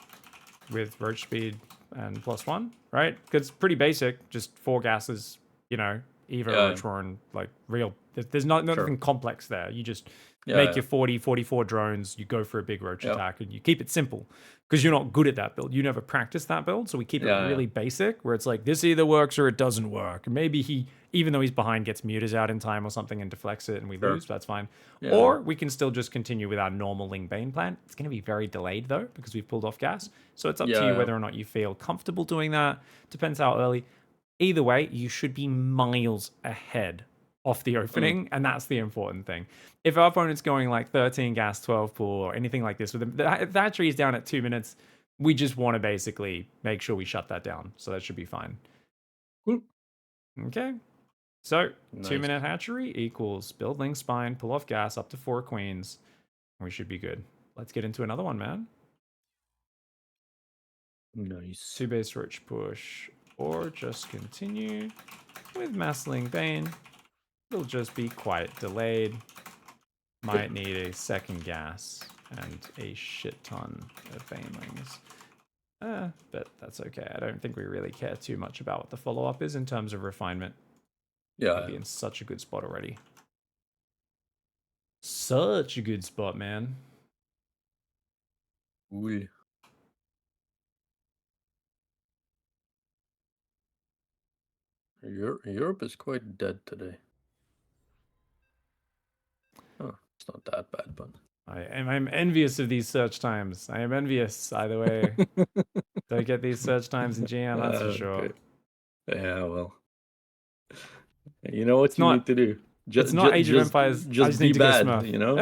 S1: with roach speed and +1, right? Because it's pretty basic, just 4 gases, Evo,
S2: yeah,
S1: Roach Warren, like real. There's
S2: sure.
S1: nothing complex there. You just
S2: Yeah,
S1: make
S2: yeah,
S1: your 40, 44 drones, you go for a big roach
S2: yeah,
S1: attack, and you keep it simple because you're not good at that build. You never practice that build, so we keep it
S2: yeah, yeah.
S1: really basic where it's like this either works or it doesn't work. Maybe he, even though he's behind, gets mutas out in time or something and deflects it and we
S2: Sure.
S1: lose, that's fine.
S2: Yeah,
S1: Or we can still just continue with our normal Ling Bane plan. It's going to be very delayed though because we've pulled off gas. So it's up to you
S2: yeah,
S1: whether or not you feel comfortable doing that. Depends how early. Either way, you should be miles ahead off the
S2: yeah.
S1: opening, and that's the important thing. If our opponent's going like 13 gas, 12 pool, or anything like this, with them, that tree is down at 2 minutes. We just want to basically make sure we shut that down. So that should be fine.
S2: Cool.
S1: Okay. So
S2: Nice.
S1: 2 minute hatchery equals build Ling Spine, pull off gas up to 4 queens. We should be good. Let's get into another one, man.
S2: Nice.
S1: 2 base roach push, or just continue with Massling Bane. It'll just be quite delayed. Might need a second gas and a shit ton of banelings. But that's okay. I don't think we really care too much about what the follow-up is in terms of refinement.
S2: Yeah.
S1: We'll be in such a good spot already. Such a good spot, man.
S2: Cool. Europe is quite dead today. Oh, it's not that bad, but
S1: I'm envious of these search times. I am envious, either way. Don't get these search times in GM, that's for sure.
S2: Okay. Yeah, well, you know what
S1: It's
S2: you
S1: not
S2: need to do.
S1: it's not Age of Empires. I
S2: Just
S1: just
S2: be
S1: need to go
S2: bad,
S1: Smurf.
S2: you know?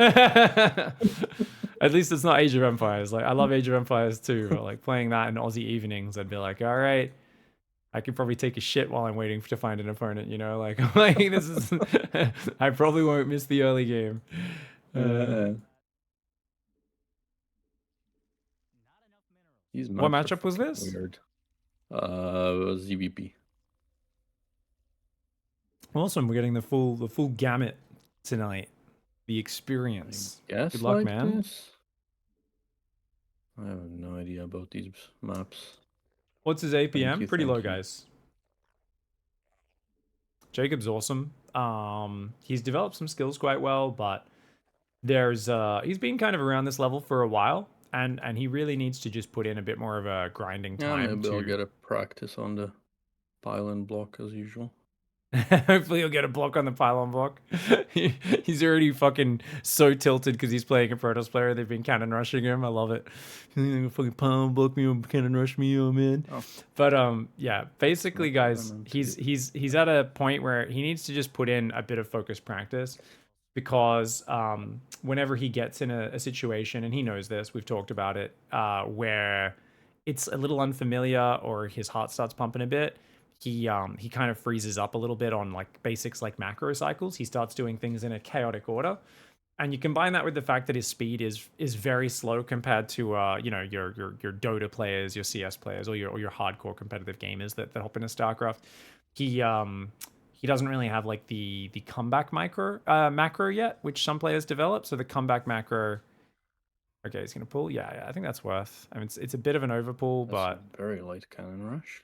S1: At least it's not Age of Empires. Like I love Age of Empires too, but like playing that in Aussie evenings, I'd be like, all right, I could probably take a shit while I'm waiting to find an opponent. Like this is. I probably won't miss the early game.
S2: These
S1: What
S2: maps are
S1: matchup was
S2: fucking
S1: this?
S2: weird. ZVP.
S1: Awesome, we're getting the full gamut tonight. The experience.
S2: I guess
S1: Good luck,
S2: like
S1: man.
S2: this. I have no idea about these maps.
S1: What's his APM?
S2: you,
S1: Pretty
S2: thank
S1: low,
S2: you.
S1: guys. Jacob's awesome. He's developed some skills quite well, but he's been kind of around this level for a while, and he really needs to just put in a bit more of a grinding
S2: Yeah,
S1: time
S2: maybe I'll
S1: to.
S2: get a practice on the pylon block as usual.
S1: Hopefully he'll get a block on the pylon block. He's already fucking so tilted because he's playing a Protoss player. They've been cannon rushing him. I love it. Fucking pylon block me or cannon rush me, oh man.
S2: Oh,
S1: But yeah, basically,
S2: not what I
S1: guys,
S2: meant to
S1: he's
S2: do.
S1: he's at a point where he needs to just put in a bit of focused practice because whenever he gets in a situation, and he knows this, we've talked about it, where it's a little unfamiliar or his heart starts pumping a bit, he kind of freezes up a little bit on like basics like macro cycles. He starts doing things in a chaotic order, and you combine that with the fact that his speed is very slow compared to your Dota players, your CS players, or your hardcore competitive gamers that hop into StarCraft. He he doesn't really have like the comeback macro yet, which some players develop. So the comeback macro. Okay, he's gonna pull. Yeah, I think that's worth. I mean, it's a bit of an overpull,
S2: That's a
S1: but
S2: very light cannon rush.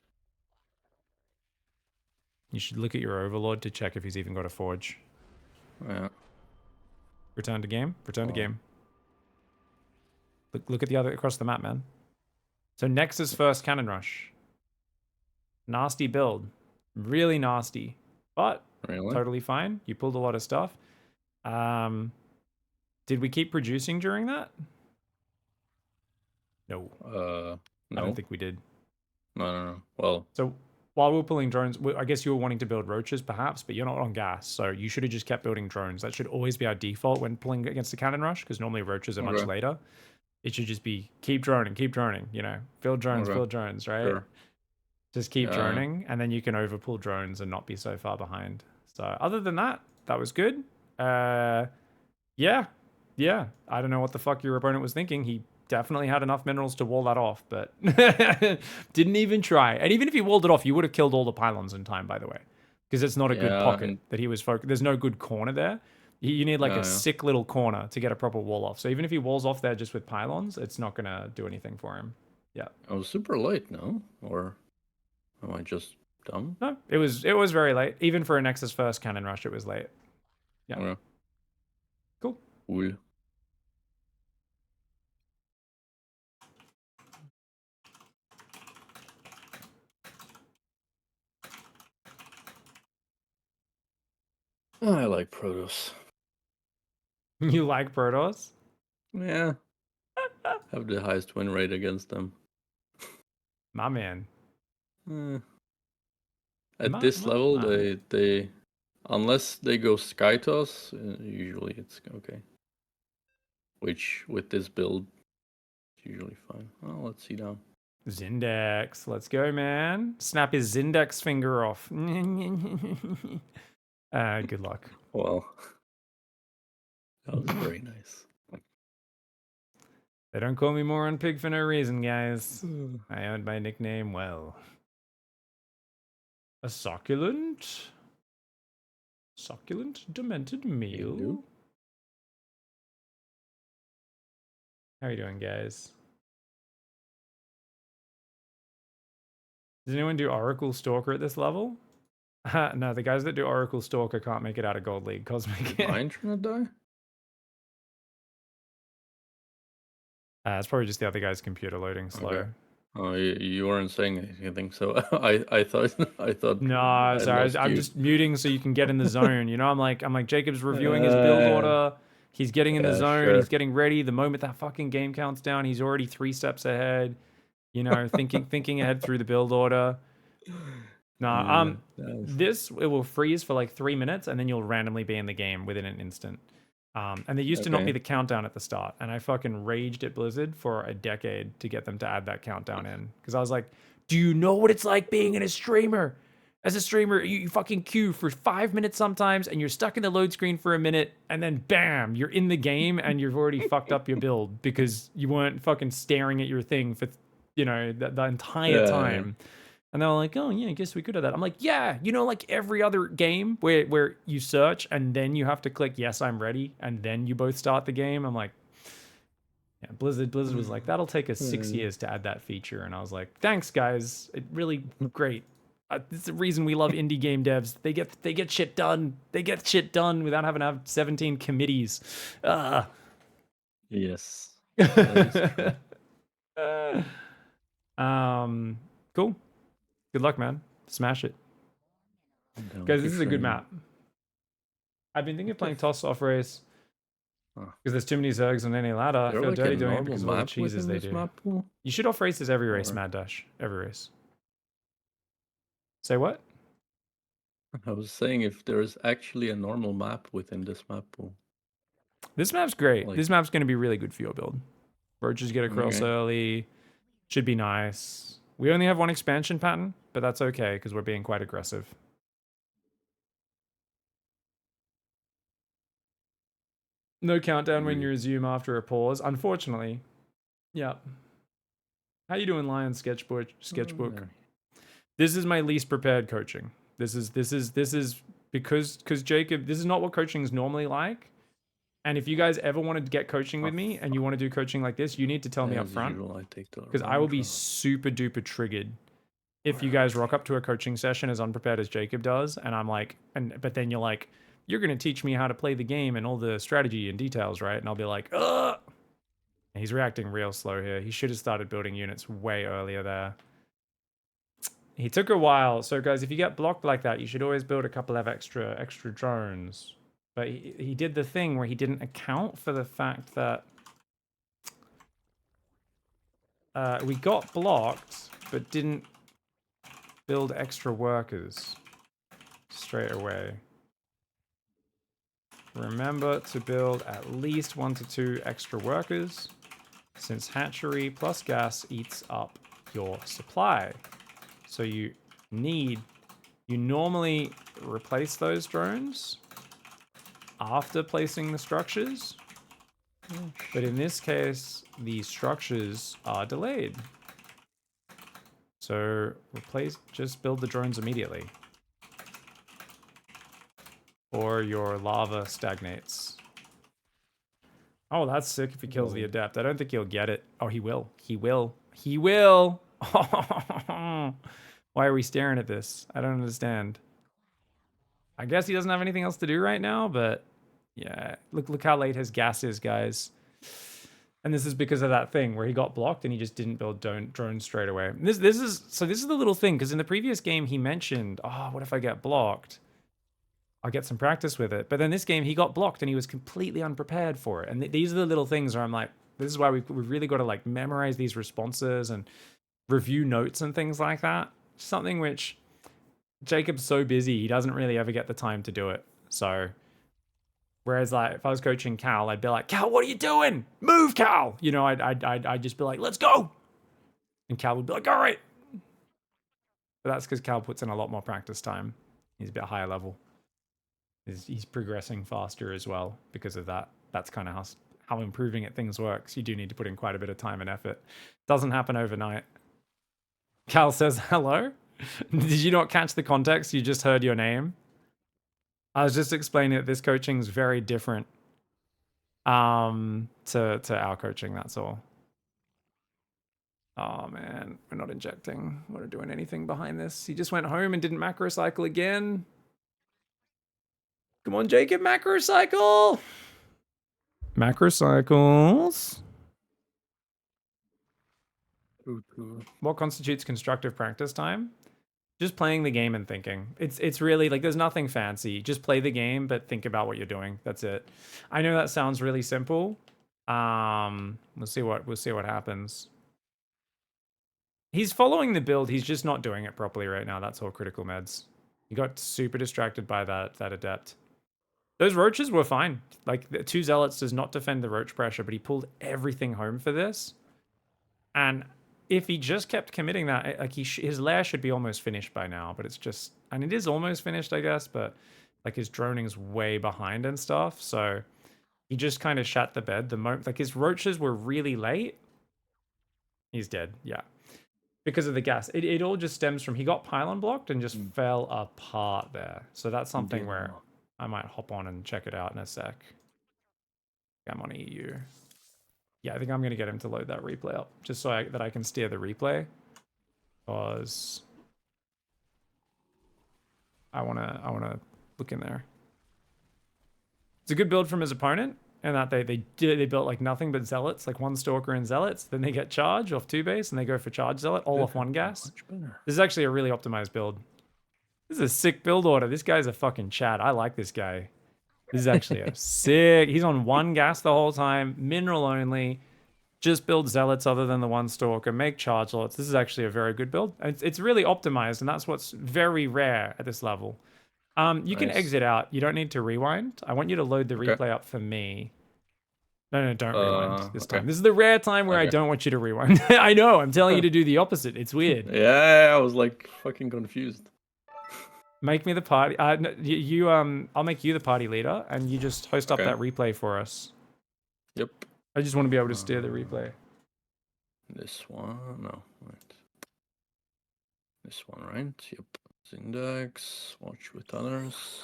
S1: you should look at your overlord to check if he's even got a forge.
S2: Yeah.
S1: Return to game. Return to
S2: Well,
S1: game. Look at the other across the map, man. So Nexus first cannon rush. Nasty build. Really nasty. But
S2: really?
S1: totally fine. You pulled a lot of stuff. Um did we keep producing during that? No. I don't
S2: No.
S1: think we did.
S2: No. Well,
S1: So while we were pulling drones, I guess you were wanting to build roaches perhaps, but you're not on gas. So you should have just kept building drones. That should always be our default when pulling against the cannon rush, because normally roaches are much
S2: okay.
S1: later. It should just be keep droning, build
S2: Okay.
S1: drones, right?
S2: Sure.
S1: Just keep
S2: Yeah.
S1: droning, and then you can overpull drones and not be so far behind. So other than that, that was good. Yeah, yeah. I don't know what the fuck your opponent was thinking. He definitely had enough minerals to wall that off, but didn't even try. And even if he walled it off, you would have killed all the pylons in time, by the way, because it's not a good
S2: Yeah.
S1: pocket
S2: And
S1: that he was focused. There's no good corner there. You need like a
S2: yeah.
S1: sick little corner to get a proper wall off. So even if he walls off there just with pylons, it's not gonna do anything for him. Yeah.
S2: I was super late, no? Or am I just dumb?
S1: No, it was very late. Even for a Nexus first cannon rush, it was late. Yeah.
S2: Okay.
S1: Cool.
S2: Cool. I like Protoss.
S1: You like Protoss?
S2: Yeah. Have the highest win rate against them.
S1: My man.
S2: Eh. At
S1: My,
S2: this
S1: my,
S2: level,
S1: my.
S2: they unless they go Sky Toss, usually it's okay. Which with this build, it's usually fine. Oh, let's see now.
S1: Zindex. Let's go, man. Snap his Zindex finger off. Good luck.
S2: Well, that was very nice.
S1: They don't call me Moron Pig for no reason, guys. I earned my nickname well. A succulent demented meal.
S2: Hello.
S1: How are you doing, guys? Does anyone do Oracle Stalker at this level? No, the guys that do Oracle Stalker can't make it out of Gold League Cosmic.
S2: Did my internet die?
S1: It's probably just the other guy's computer loading slow.
S2: Okay. Oh, you weren't saying anything, so I thought
S1: No,
S2: I
S1: sorry,
S2: lost
S1: I'm
S2: you.
S1: just muting so you can get in the zone. You know, I'm like Jacob's reviewing his build order. He's getting in the zone.
S2: Sure.
S1: He's getting ready. The moment that fucking game counts down, he's already 3 steps ahead. You know, thinking ahead through the build order. No, this it will freeze for like 3 minutes, and then you'll randomly be in the game within an instant. And there used to not be the countdown at the start, and I fucking raged at Blizzard for a decade to get them to add that countdown in, because I was like, do you know what it's like being in a streamer? As a streamer, you fucking queue for 5 minutes sometimes, and you're stuck in the load screen for a minute, and then bam, you're in the game, and you've already fucked up your build because you weren't fucking staring at your thing for, the entire time. And they're like, oh, yeah, I guess we could have that. I'm like, yeah, like every other game where you search and then you have to click, yes, I'm ready. And then you both start the game. I'm like, yeah, Blizzard was like, that'll take us 6 years to add that feature. And I was like, thanks, guys. It really great. This is the reason we love indie game devs. They get shit done. They get shit done without having to have 17 committees.
S2: Yes, that is true.
S1: Cool. Good luck, man. Smash it. Guys, this is a good map. I've been thinking of playing toss off race because there's too many Zergs on any ladder. I feel dirty doing it because of all the cheeses they do. You should off races every race, Mad Dash. Every race. Say what?
S2: I was saying if there is actually a normal map within this map pool.
S1: This map's great. This map's going to be really good for your build. Roaches get across early. Should be nice. We only have one expansion pattern, but that's okay because we're being quite aggressive. No countdown when you resume after a pause. Unfortunately. Yeah. How you doing, Lion Sketchbook? This is my least prepared coaching. This is because Jacob, this is not what coaching is normally like. And if you guys ever want to get coaching with me and you want to do coaching like this, you need to tell me up front. Because I will be super duper triggered if you guys rock up to a coaching session as unprepared as Jacob does, and I'm like, but then you're like, you're gonna teach me how to play the game and all the strategy and details, right? And I'll be like, ugh. And he's reacting real slow here. He should have started building units way earlier there. He took a while. So guys, if you get blocked like that, you should always build a couple of extra drones. But he did the thing where he didn't account for the fact that we got blocked, but didn't build extra workers straight away. Remember to build at least 1 to 2 extra workers, since hatchery plus gas eats up your supply. So you normally replace those drones after placing the structures, but in this case, the structures are delayed. So just build the drones immediately. Or your lava stagnates. Oh, that's sick if he kills the adept. I don't think he'll get it. Oh, he will. He will. He will. Why are we staring at this? I don't understand. I guess he doesn't have anything else to do right now, but yeah. Look how late his gas is, guys. And this is because of that thing where he got blocked and he just didn't build drones straight away. This is the little thing, because in the previous game he mentioned, oh, what if I get blocked? I'll get some practice with it. But then this game, he got blocked and he was completely unprepared for it. And these are the little things where I'm like, this is why we've really got to like memorize these responses and review notes and things like that. Something which Jacob's so busy, he doesn't really ever get the time to do it. So, whereas like if I was coaching Cal, I'd be like, Cal, what are you doing? Move, Cal. You know, I'd just be like, let's go. And Cal would be like, all right. But that's because Cal puts in a lot more practice time. He's a bit higher level. He's progressing faster as well because of that. That's kind of how improving at things works. You do need to put in quite a bit of time and effort. Doesn't happen overnight. Cal says hello. Did you not catch the context? You just heard your name. I was just explaining that this coaching is very different to our coaching. That's all. Oh man, we're not injecting. We're not doing anything behind this. He just went home and didn't macro cycle again. Come on, Jacob, macro cycle. Macro cycles. What constitutes constructive practice time? Just playing the game and thinking. It's really like there's nothing fancy. Just play the game, but think about what you're doing. That's it. I know that sounds really simple. We'll see what happens. He's following the build. He's just not doing it properly right now. That's all critical meds. He got super distracted by that adept. Those roaches were fine. Like, the 2 zealots does not defend the roach pressure, but he pulled everything home for this. And if he just kept committing that, like his lair should be almost finished by now, but it's just, and it is almost finished, I guess, but like his droning's way behind and stuff. So he just kind of shat the bed the moment, like his roaches were really late. He's dead. Yeah. Because of the gas. It all just stems from, he got pylon blocked and just fell apart there. So that's something where I might hop on and check it out in a sec. I'm on EU. Yeah, I think I'm going to get him to load that replay up just so that I can steer the replay. Because I wanna look in there. It's a good build from his opponent, and that they built like nothing but zealots, like 1 stalker and zealots. Then they get charge off 2 base, and they go for charge zealot, all off 1 gas. This is actually a really optimized build. This is a sick build order. This guy's a fucking Chad. I like this guy. This is actually a sick. He's on 1 gas the whole time, mineral only. Just build zealots other than the 1 stalker. Make charge lots. This is actually a very good build. It's really optimized, and that's what's very rare at this level. You can exit out. You don't need to rewind. I want you to load the replay up for me. No, don't rewind this time. This is the rare time where I don't want you to rewind. I know. I'm telling you to do the opposite. It's weird.
S2: Yeah, I was like fucking confused.
S1: Make me the party. No, I'll make you the party leader, and you just host up that replay for us.
S2: Yep.
S1: I just want to be able to steer the replay.
S2: This one, no, right. This one, right? Yep. Index, watch with others.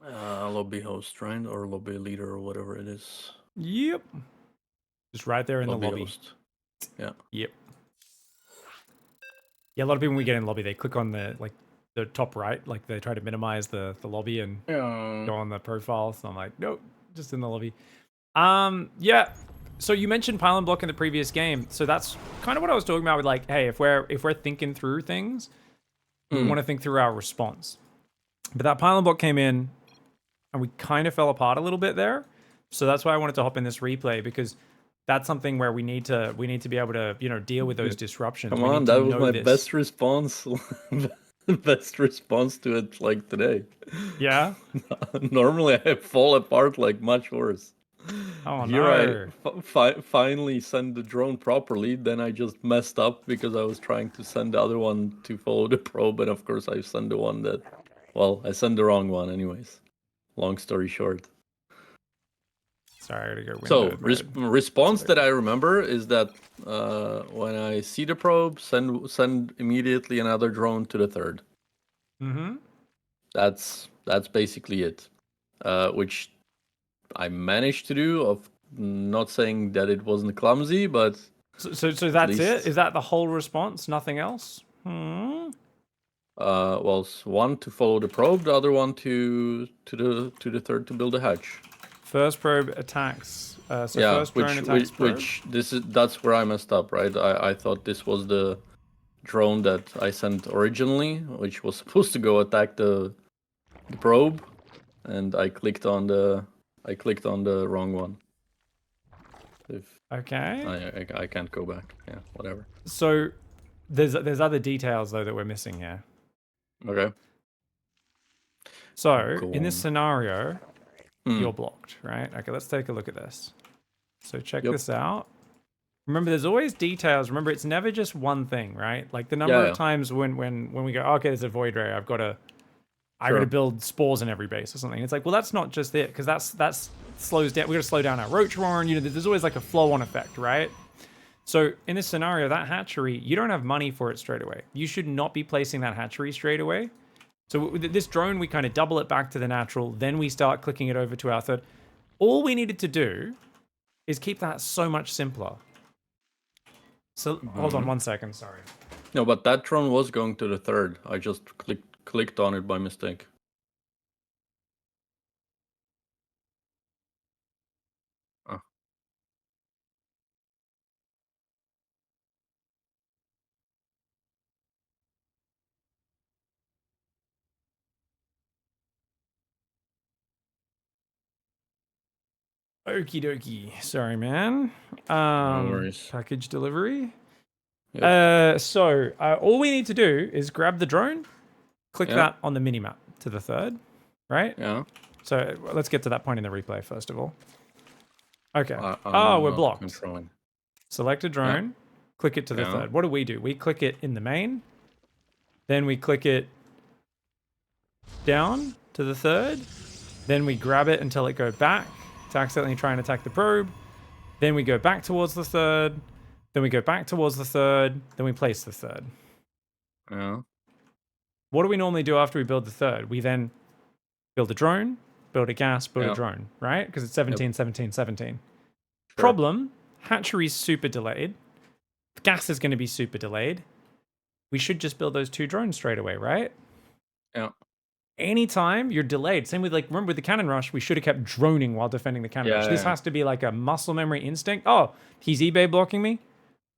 S2: Lobby host, right? Or lobby leader, or whatever it is.
S1: Yep. Just right there in the lobby.
S2: Host. Yeah.
S1: Yep. Yeah, a lot of people when we get in lobby, they click on the top right, like they try to minimize the lobby and go on the profile. So I'm like, nope, just in the lobby. Yeah. So you mentioned pylon block in the previous game. So that's kind of what I was talking about with like, hey, if we're thinking through things, we want to think through our response. But that pylon block came in and we kind of fell apart a little bit there. So that's why I wanted to hop in this replay, because that's something where we need to be able to, deal with those disruptions.
S2: Come on, that was my best response. Best response to it like today.
S1: Yeah.
S2: Normally I fall apart like much worse.
S1: Oh,
S2: Here I finally send the drone properly, then I just messed up because I was trying to send the other one to follow the probe, and of course I send the one that, well, I send the wrong one anyways. Long story short.
S1: Sorry, I gotta go.
S2: So response that I remember is that when I see the probe, send immediately another drone to the 3rd.
S1: Mm-hmm.
S2: That's basically it, which I managed to do. Of not saying that it wasn't clumsy, but
S1: so that's it. Is that the whole response? Nothing else?
S2: Well, one to follow the probe, the other one to the 3rd to build a hatch.
S1: First probe attacks. First drone attacks probe.
S2: That's where I messed up, right? I thought this was the drone that I sent originally, which was supposed to go attack the probe, and I clicked on the wrong one.
S1: Okay.
S2: I can't go back. Yeah, whatever.
S1: So there's other details though that we're missing here.
S2: Okay.
S1: So in this scenario, you're blocked, right? Okay, let's take a look at this. So check this out. Remember, there's always details. Remember, it's never just one thing, right? Like the number of times when we go, okay, there's a void ray, I've got to build spores in every base or something. It's like, well, that's not just it, because that's slows down. We got to slow down our roach warren. There's always like a flow-on effect, right? So in this scenario, that hatchery, you don't have money for it straight away. You should not be placing that hatchery straight away. So with this drone, we kind of double it back to the natural. Then we start clicking it over to our 3rd. All we needed to do is keep that so much simpler. So hold on 1 second, sorry.
S2: No, but that drone was going to the 3rd. I just clicked on it by mistake.
S1: Okie dokie. Sorry, man.
S2: No worries.
S1: Package delivery.
S2: Yep.
S1: So all we need to do is grab the drone, click that on the minimap to the 3rd, right?
S2: Yeah.
S1: So let's get to that point in the replay first of all. Okay. We're blocked.
S2: Controlling.
S1: Select a drone, click it to the 3rd. What do? We click it in the main, then we click it down to the 3rd, then we grab it until it goes back to accidentally try and attack the probe, then we go back towards the 3rd, then we go back towards the 3rd, then we place the 3rd.
S2: Yeah.
S1: What do we normally do after we build the 3rd? We then build a drone, build a gas, build a drone, right? Because it's 17, 17, 17. Sure. Problem, hatchery's super delayed. The gas is going to be super delayed. we should just build those 2 drones straight away, right?
S2: Yeah.
S1: Anytime you're delayed, same with like, remember with the cannon rush, we should have kept droning while defending the cannon rush. This has to be like a muscle memory instinct. Oh, he's eBay blocking me.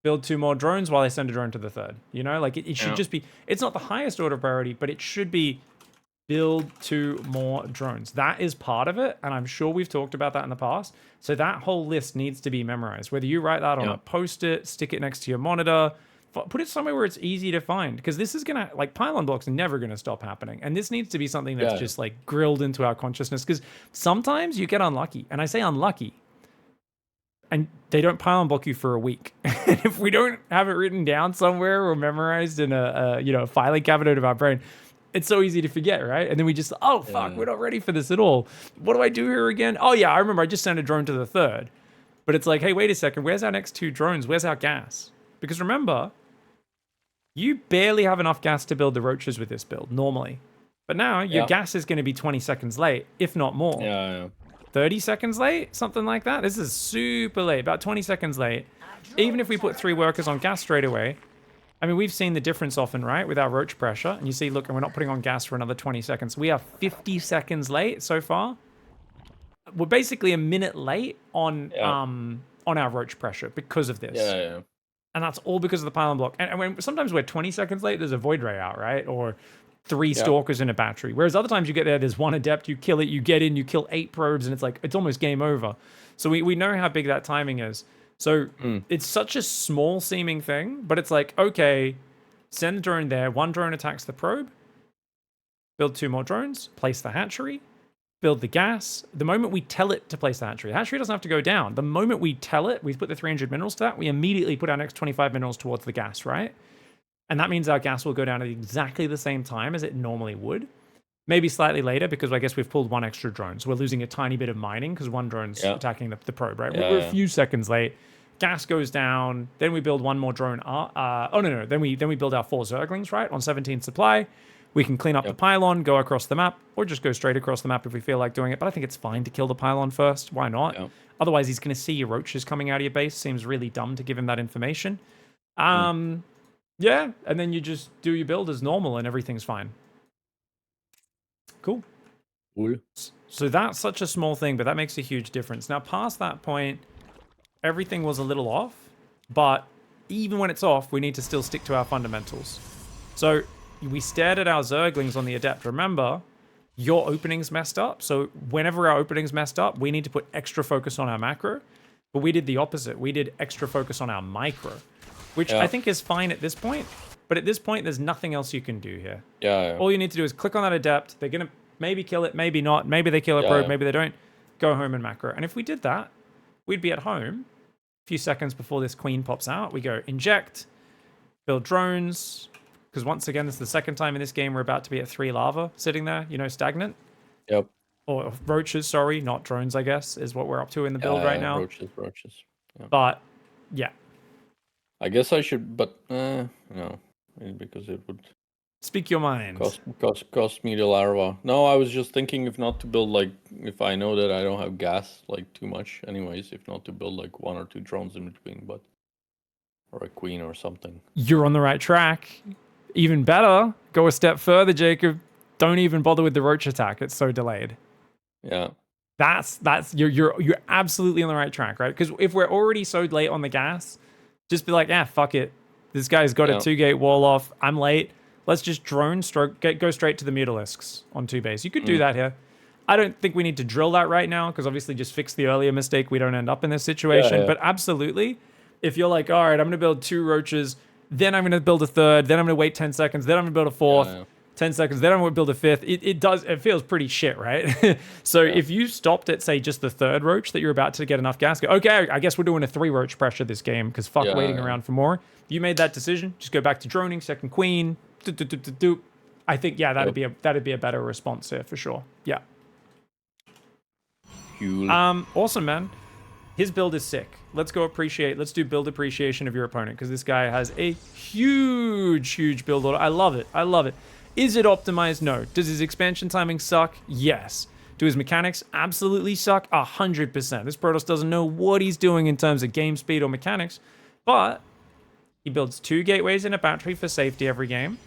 S1: Build 2 more drones while I send a drone to the 3rd. You know, like it should just be, it's not the highest order priority, but it should be build 2 more drones. That is part of it, and I'm sure we've talked about that in the past. So that whole list needs to be memorized. Whether you write that on a post-it, stick it next to your monitor, put it somewhere where it's easy to find, because this is gonna, like, pylon blocks are never gonna stop happening, and this needs to be something that's just like grilled into our consciousness, because sometimes you get unlucky, and I say unlucky, and they don't pylon block you for a week. And if we don't have it written down somewhere or memorized in a filing cabinet of our brain, it's so easy to forget, right? And then we just, oh fuck, we're not ready for this at all. What do I do here again? Oh yeah, I remember I just sent a drone to the 3rd. But it's like, hey, wait a second, where's our next 2 drones? Where's our gas? Because remember, you barely have enough gas to build the roaches with this build, normally. But now, your gas is going to be 20 seconds late, if not more. 30 seconds late? Something like that? This is super late, about 20 seconds late. Even if we put 3 workers on gas straight away, I mean, we've seen the difference often, right, with our roach pressure. And you see, look, and we're not putting on gas for another 20 seconds. We are 50 seconds late so far. We're basically a minute late on our roach pressure because of this. And that's all because of the pylon block. And when sometimes we're 20 seconds late, there's a void ray out, right? Or 3 stalkers in a battery. Whereas other times you get there's 1 adept, you kill it, you get in, you kill 8 probes, and it's like, it's almost game over. So we know how big that timing is. So it's such a small seeming thing, but it's like, okay, send a drone there, 1 drone attacks the probe, build 2 more drones, place the hatchery, build the gas. The moment we tell it to place the hatchery doesn't have to go down. The moment we tell it, we put the 300 minerals to that, we immediately put our next 25 minerals towards the gas, right? And that means our gas will go down at exactly the same time as it normally would. Maybe slightly later, because I guess we've pulled 1 extra drone. So we're losing a tiny bit of mining because 1 drone's attacking the probe, right? We're a few seconds late. Gas goes down. Then we build 1 more drone. Then we build our 4 Zerglings, right? On 17 supply. We can clean up the pylon, go across the map, or just go straight across the map if we feel like doing it. But I think it's fine to kill the pylon first. Why not? Otherwise, he's going to see your roaches coming out of your base. Seems really dumb to give him that information. Yeah, and then you just do your build as normal and everything's fine. Cool. So that's such a small thing, but that makes a huge difference. Now, past that point, everything was a little off, but even when it's off, we need to still stick to our fundamentals. So we stared at our Zerglings on the Adept. Remember, your opening's messed up. So whenever our opening's messed up, we need to put extra focus on our macro. But we did the opposite. We did extra focus on our micro, which I think is fine at this point. But at this point, there's nothing else you can do here. All you need to do is click on that Adept. They're going to maybe kill it, maybe not. Maybe they kill a probe, maybe they don't. Go home and macro. And if we did that, we'd be at home a few seconds before this queen pops out. We go inject, build drones. Because once again, this is the second time in this game we're about to be at 3 lava sitting there, stagnant. Or roaches, sorry, not drones, I guess, is what we're up to in the build right now.
S2: Roaches.
S1: But, yeah.
S2: I guess I should, but no, because it would
S1: speak your mind.
S2: Cost me the larva. No, I was just thinking if not to build if I know that I don't have gas too much, anyways, if not to build 1 or 2 drones in between, or a queen or something.
S1: You're on the right track. Even better, go a step further, Jacob. Don't even bother with the roach attack. It's so delayed.
S2: Yeah.
S1: That's you're absolutely on the right track, right? Because if we're already so late on the gas, just be like, fuck it. This guy's got a 2-gate wall off. I'm late. Let's just drone go straight to the mutalisks on 2 base. You could do that here. I don't think we need to drill that right now, because obviously just fix the earlier mistake. We don't end up in this situation. But absolutely, if you're like, all right, I'm going to build 2 roaches, then I'm going to build a 3rd, then I'm going to wait 10 seconds, then I'm going to build a 4th, 10 seconds, then I'm going to build a 5th. It feels pretty shit, right? So if you stopped at, say, just the 3rd roach that you're about to get enough gas, go, okay, I guess we're doing a 3 roach pressure this game, because fuck waiting around for more. You made that decision. Just go back to droning, second queen. I think, that'd be a better response here for sure. Yeah.
S2: Cool.
S1: Awesome, man. His build is sick. Let's do build appreciation of your opponent, because this guy has a huge build order. I love it. Is it optimized? No. Does his expansion timing suck? Yes. Do his mechanics absolutely suck? 100%. This Protoss doesn't know what he's doing in terms of game speed or mechanics, but He builds 2 gateways and a battery for safety every game,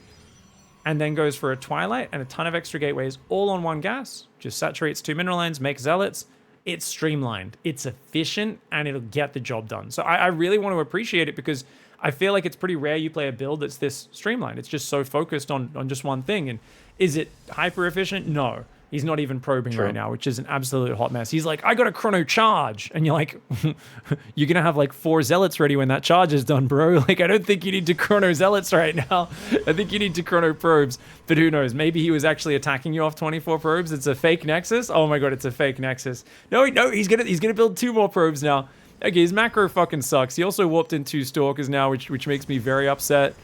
S1: and then goes for a Twilight and a ton of extra gateways all on one gas. Just saturates 2 mineral lines, makes zealots. It's streamlined, it's efficient, and it'll get the job done. So I really want to appreciate it because I feel like it's pretty rare you play a build that's this streamlined. It's just so focused on just one thing. And is it hyper efficient? No. He's not even probing right now, which is an absolute hot mess. He's like, I got a chrono charge. And you're like, you're going to have like 4 zealots ready when that charge is done, bro. Like, I don't think you need to chrono zealots right now. I think you need to chrono probes. But who knows? Maybe he was actually attacking you off 24 probes. It's a fake nexus. Oh my God, it's a fake nexus. No, he's gonna build 2 more probes now. Okay, his macro fucking sucks. He also warped in 2 stalkers now, which makes me very upset.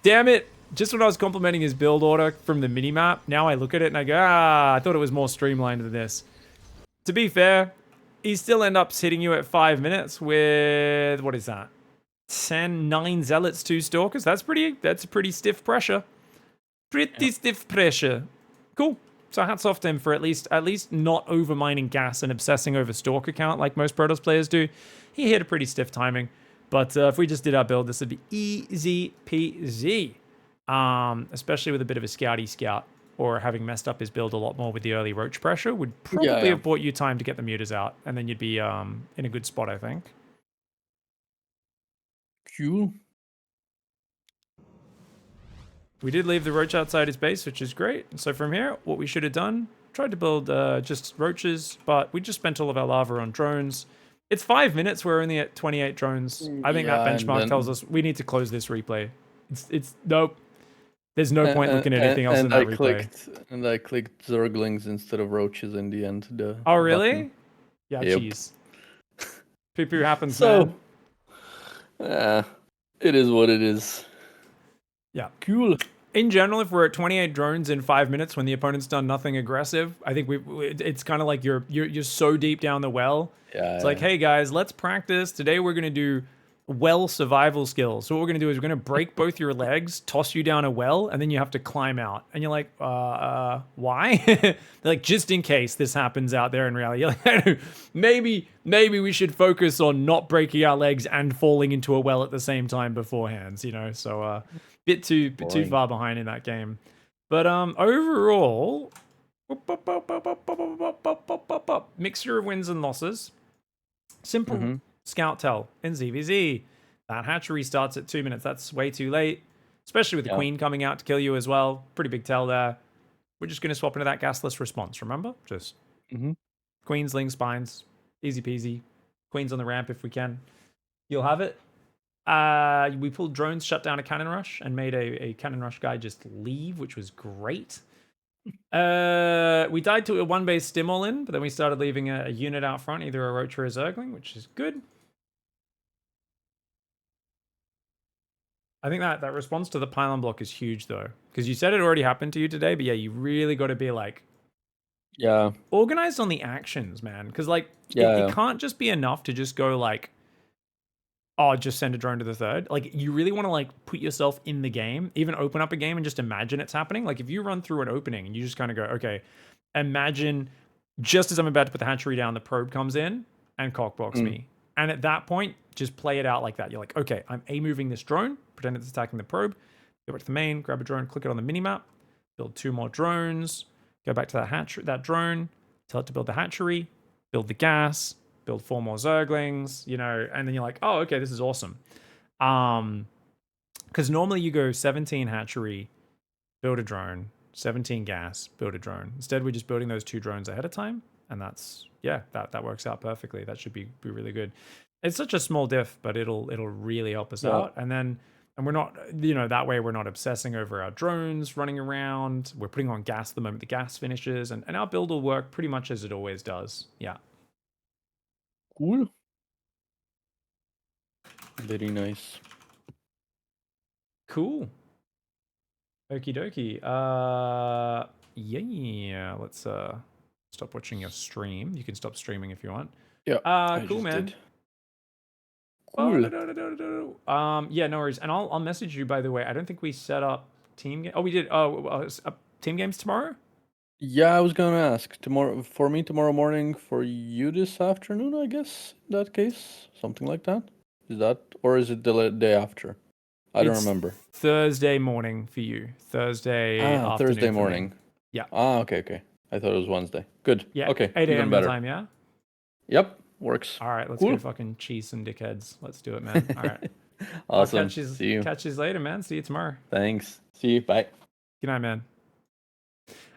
S1: Damn it. Just when I was complimenting his build order from the minimap, now I look at it and I go, I thought it was more streamlined than this. To be fair, he still ends up hitting you at 5 minutes with, what is that? 9 zealots, 2 stalkers. That's a pretty stiff pressure. Pretty stiff pressure. Cool. So hats off to him for at least not overmining gas and obsessing over stalker count like most Protoss players do. He hit a pretty stiff timing. But if we just did our build, this would be easy peasy. Especially with a bit of a scouty scout, or having messed up his build a lot more with the early roach pressure, would probably have bought you time to get the mutas out, and then you'd be in a good spot, I think.
S2: Cool.
S1: We did leave the roach outside his base, which is great. So from here, what we should have done, tried to build just roaches, but we just spent all of our lava on drones. It's 5 minutes, we're only at 28 drones. I think that benchmark tells us we need to close this replay. It's nope. There's no point looking at anything else in that replay.
S2: I clicked Zerglings instead of roaches in the end.
S1: Oh, really? Yeah, jeez. Poo-poo happens, man.
S2: It is what it is.
S1: Yeah. Cool. In general, if we're at 28 drones in 5 minutes when the opponent's done nothing aggressive, I think it's kind of like you're so deep down the well. It's like, hey guys, let's practice. Today we're gonna do well survival skills. So what we're gonna do is we're gonna break both your legs, toss you down a well, and then you have to climb out. And you're like, why? They're like, just in case this happens out there in reality. You're like, maybe we should focus on not breaking our legs and falling into a well at the same time beforehand, you know? So bit too far behind in that game. But overall, mixture of wins and losses. Simple. Scout tell in ZVZ. That hatchery starts at 2 minutes. That's way too late, especially with the queen coming out to kill you as well. Pretty big tell there. We're just going to swap into that gasless response, remember? Just queens, ling, spines. Easy peasy. Queens on the ramp if we can. You'll have it. We pulled drones, shut down a cannon rush, and made a cannon rush guy just leave, which was great. We died to a 1 base stim all in, but then we started leaving a unit out front, either a roach or a zergling, which is good. I think that response to the pylon block is huge though, because you said it already happened to you today, but yeah, you really got to be like, organized on the actions, man. Because like, it can't just be enough to just go like, oh, just send a drone to the third. Like, you really want to like put yourself in the game, even open up a game and just imagine it's happening. Like, if you run through an opening and you just kind of go, okay, imagine just as I'm about to put the hatchery down, the probe comes in and cockblocks me. And at that point, just play it out like that. You're like, okay, I'm A-moving this drone, pretend it's attacking the probe, go back to the main, grab a drone, click it on the minimap, build 2 more drones, go back to that drone, tell it to build the hatchery, build the gas, build 4 more zerglings, you know, and then you're like, oh, okay, this is awesome. Because normally you go 17 hatchery, build a drone, 17 gas, build a drone. Instead, we're just building those 2 drones ahead of time. And that's, that works out perfectly. That should be really good. It's such a small diff, but it'll really help us out. And we're not, you know, that way we're not obsessing over our drones running around. We're putting on gas the moment the gas finishes, and our build will work pretty much as it always does. Yeah.
S2: Cool. Very nice.
S1: Cool. Okie dokie. Yeah. Let's stop watching your stream. You can stop streaming if you want.
S2: Yeah.
S1: Cool, man.
S2: Did. Cool.
S1: Yeah, no worries. And I'll message you, by the way. I don't think we set up team game. Oh, we did. Team games tomorrow?
S2: Yeah, I was gonna ask tomorrow for me tomorrow morning, for you this afternoon, I guess. In that case, something like that. Is that, or is it the day after? I don't
S1: It's
S2: remember.
S1: Thursday morning for you. Thursday afternoon
S2: Thursday
S1: for me.
S2: morning.
S1: Yeah.
S2: Okay. I thought it was Wednesday. Good.
S1: Yeah.
S2: Okay.
S1: 8
S2: Even
S1: a.m. your
S2: better.
S1: time, yeah?
S2: Yep. Works.
S1: All right, let's
S2: Cool.
S1: go fucking cheese some dickheads. Let's do it, man. All right.
S2: Awesome.
S1: I'll
S2: See you.
S1: catch you later, man. See you tomorrow.
S2: Thanks. See you. Bye.
S1: Good night, man.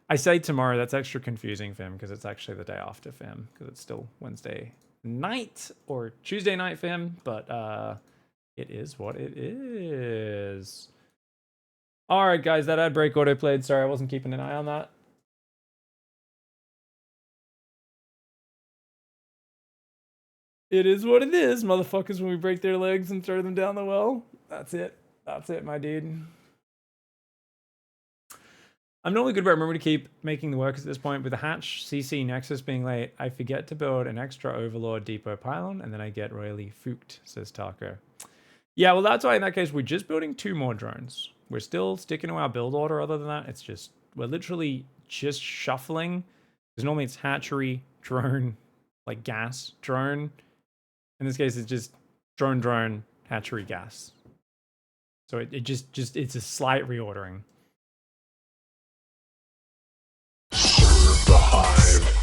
S1: I say tomorrow, that's extra confusing, fam, because it's actually the day after, fam, because it's still Wednesday night or Tuesday night, fam, but it is what it is. All right, guys, that ad break auto played. Sorry, I wasn't keeping an eye on that. It is what it is, motherfuckers, when we break their legs and throw them down the well. That's it. That's it, my dude. I'm normally good about remembering to keep making the workers at this point. With the hatch, CC, Nexus being late, I forget to build an extra Overlord depot pylon, and then I get royally fooked, says Taco. Yeah, well, that's why in that case, we're just building 2 more drones. We're still sticking to our build order. Other than that, it's just, we're literally just shuffling. Because normally it's hatchery, drone, like gas, drone. In this case, it's just drone, hatchery, gas. So it just it's a slight reordering.
S3: Serve the hive.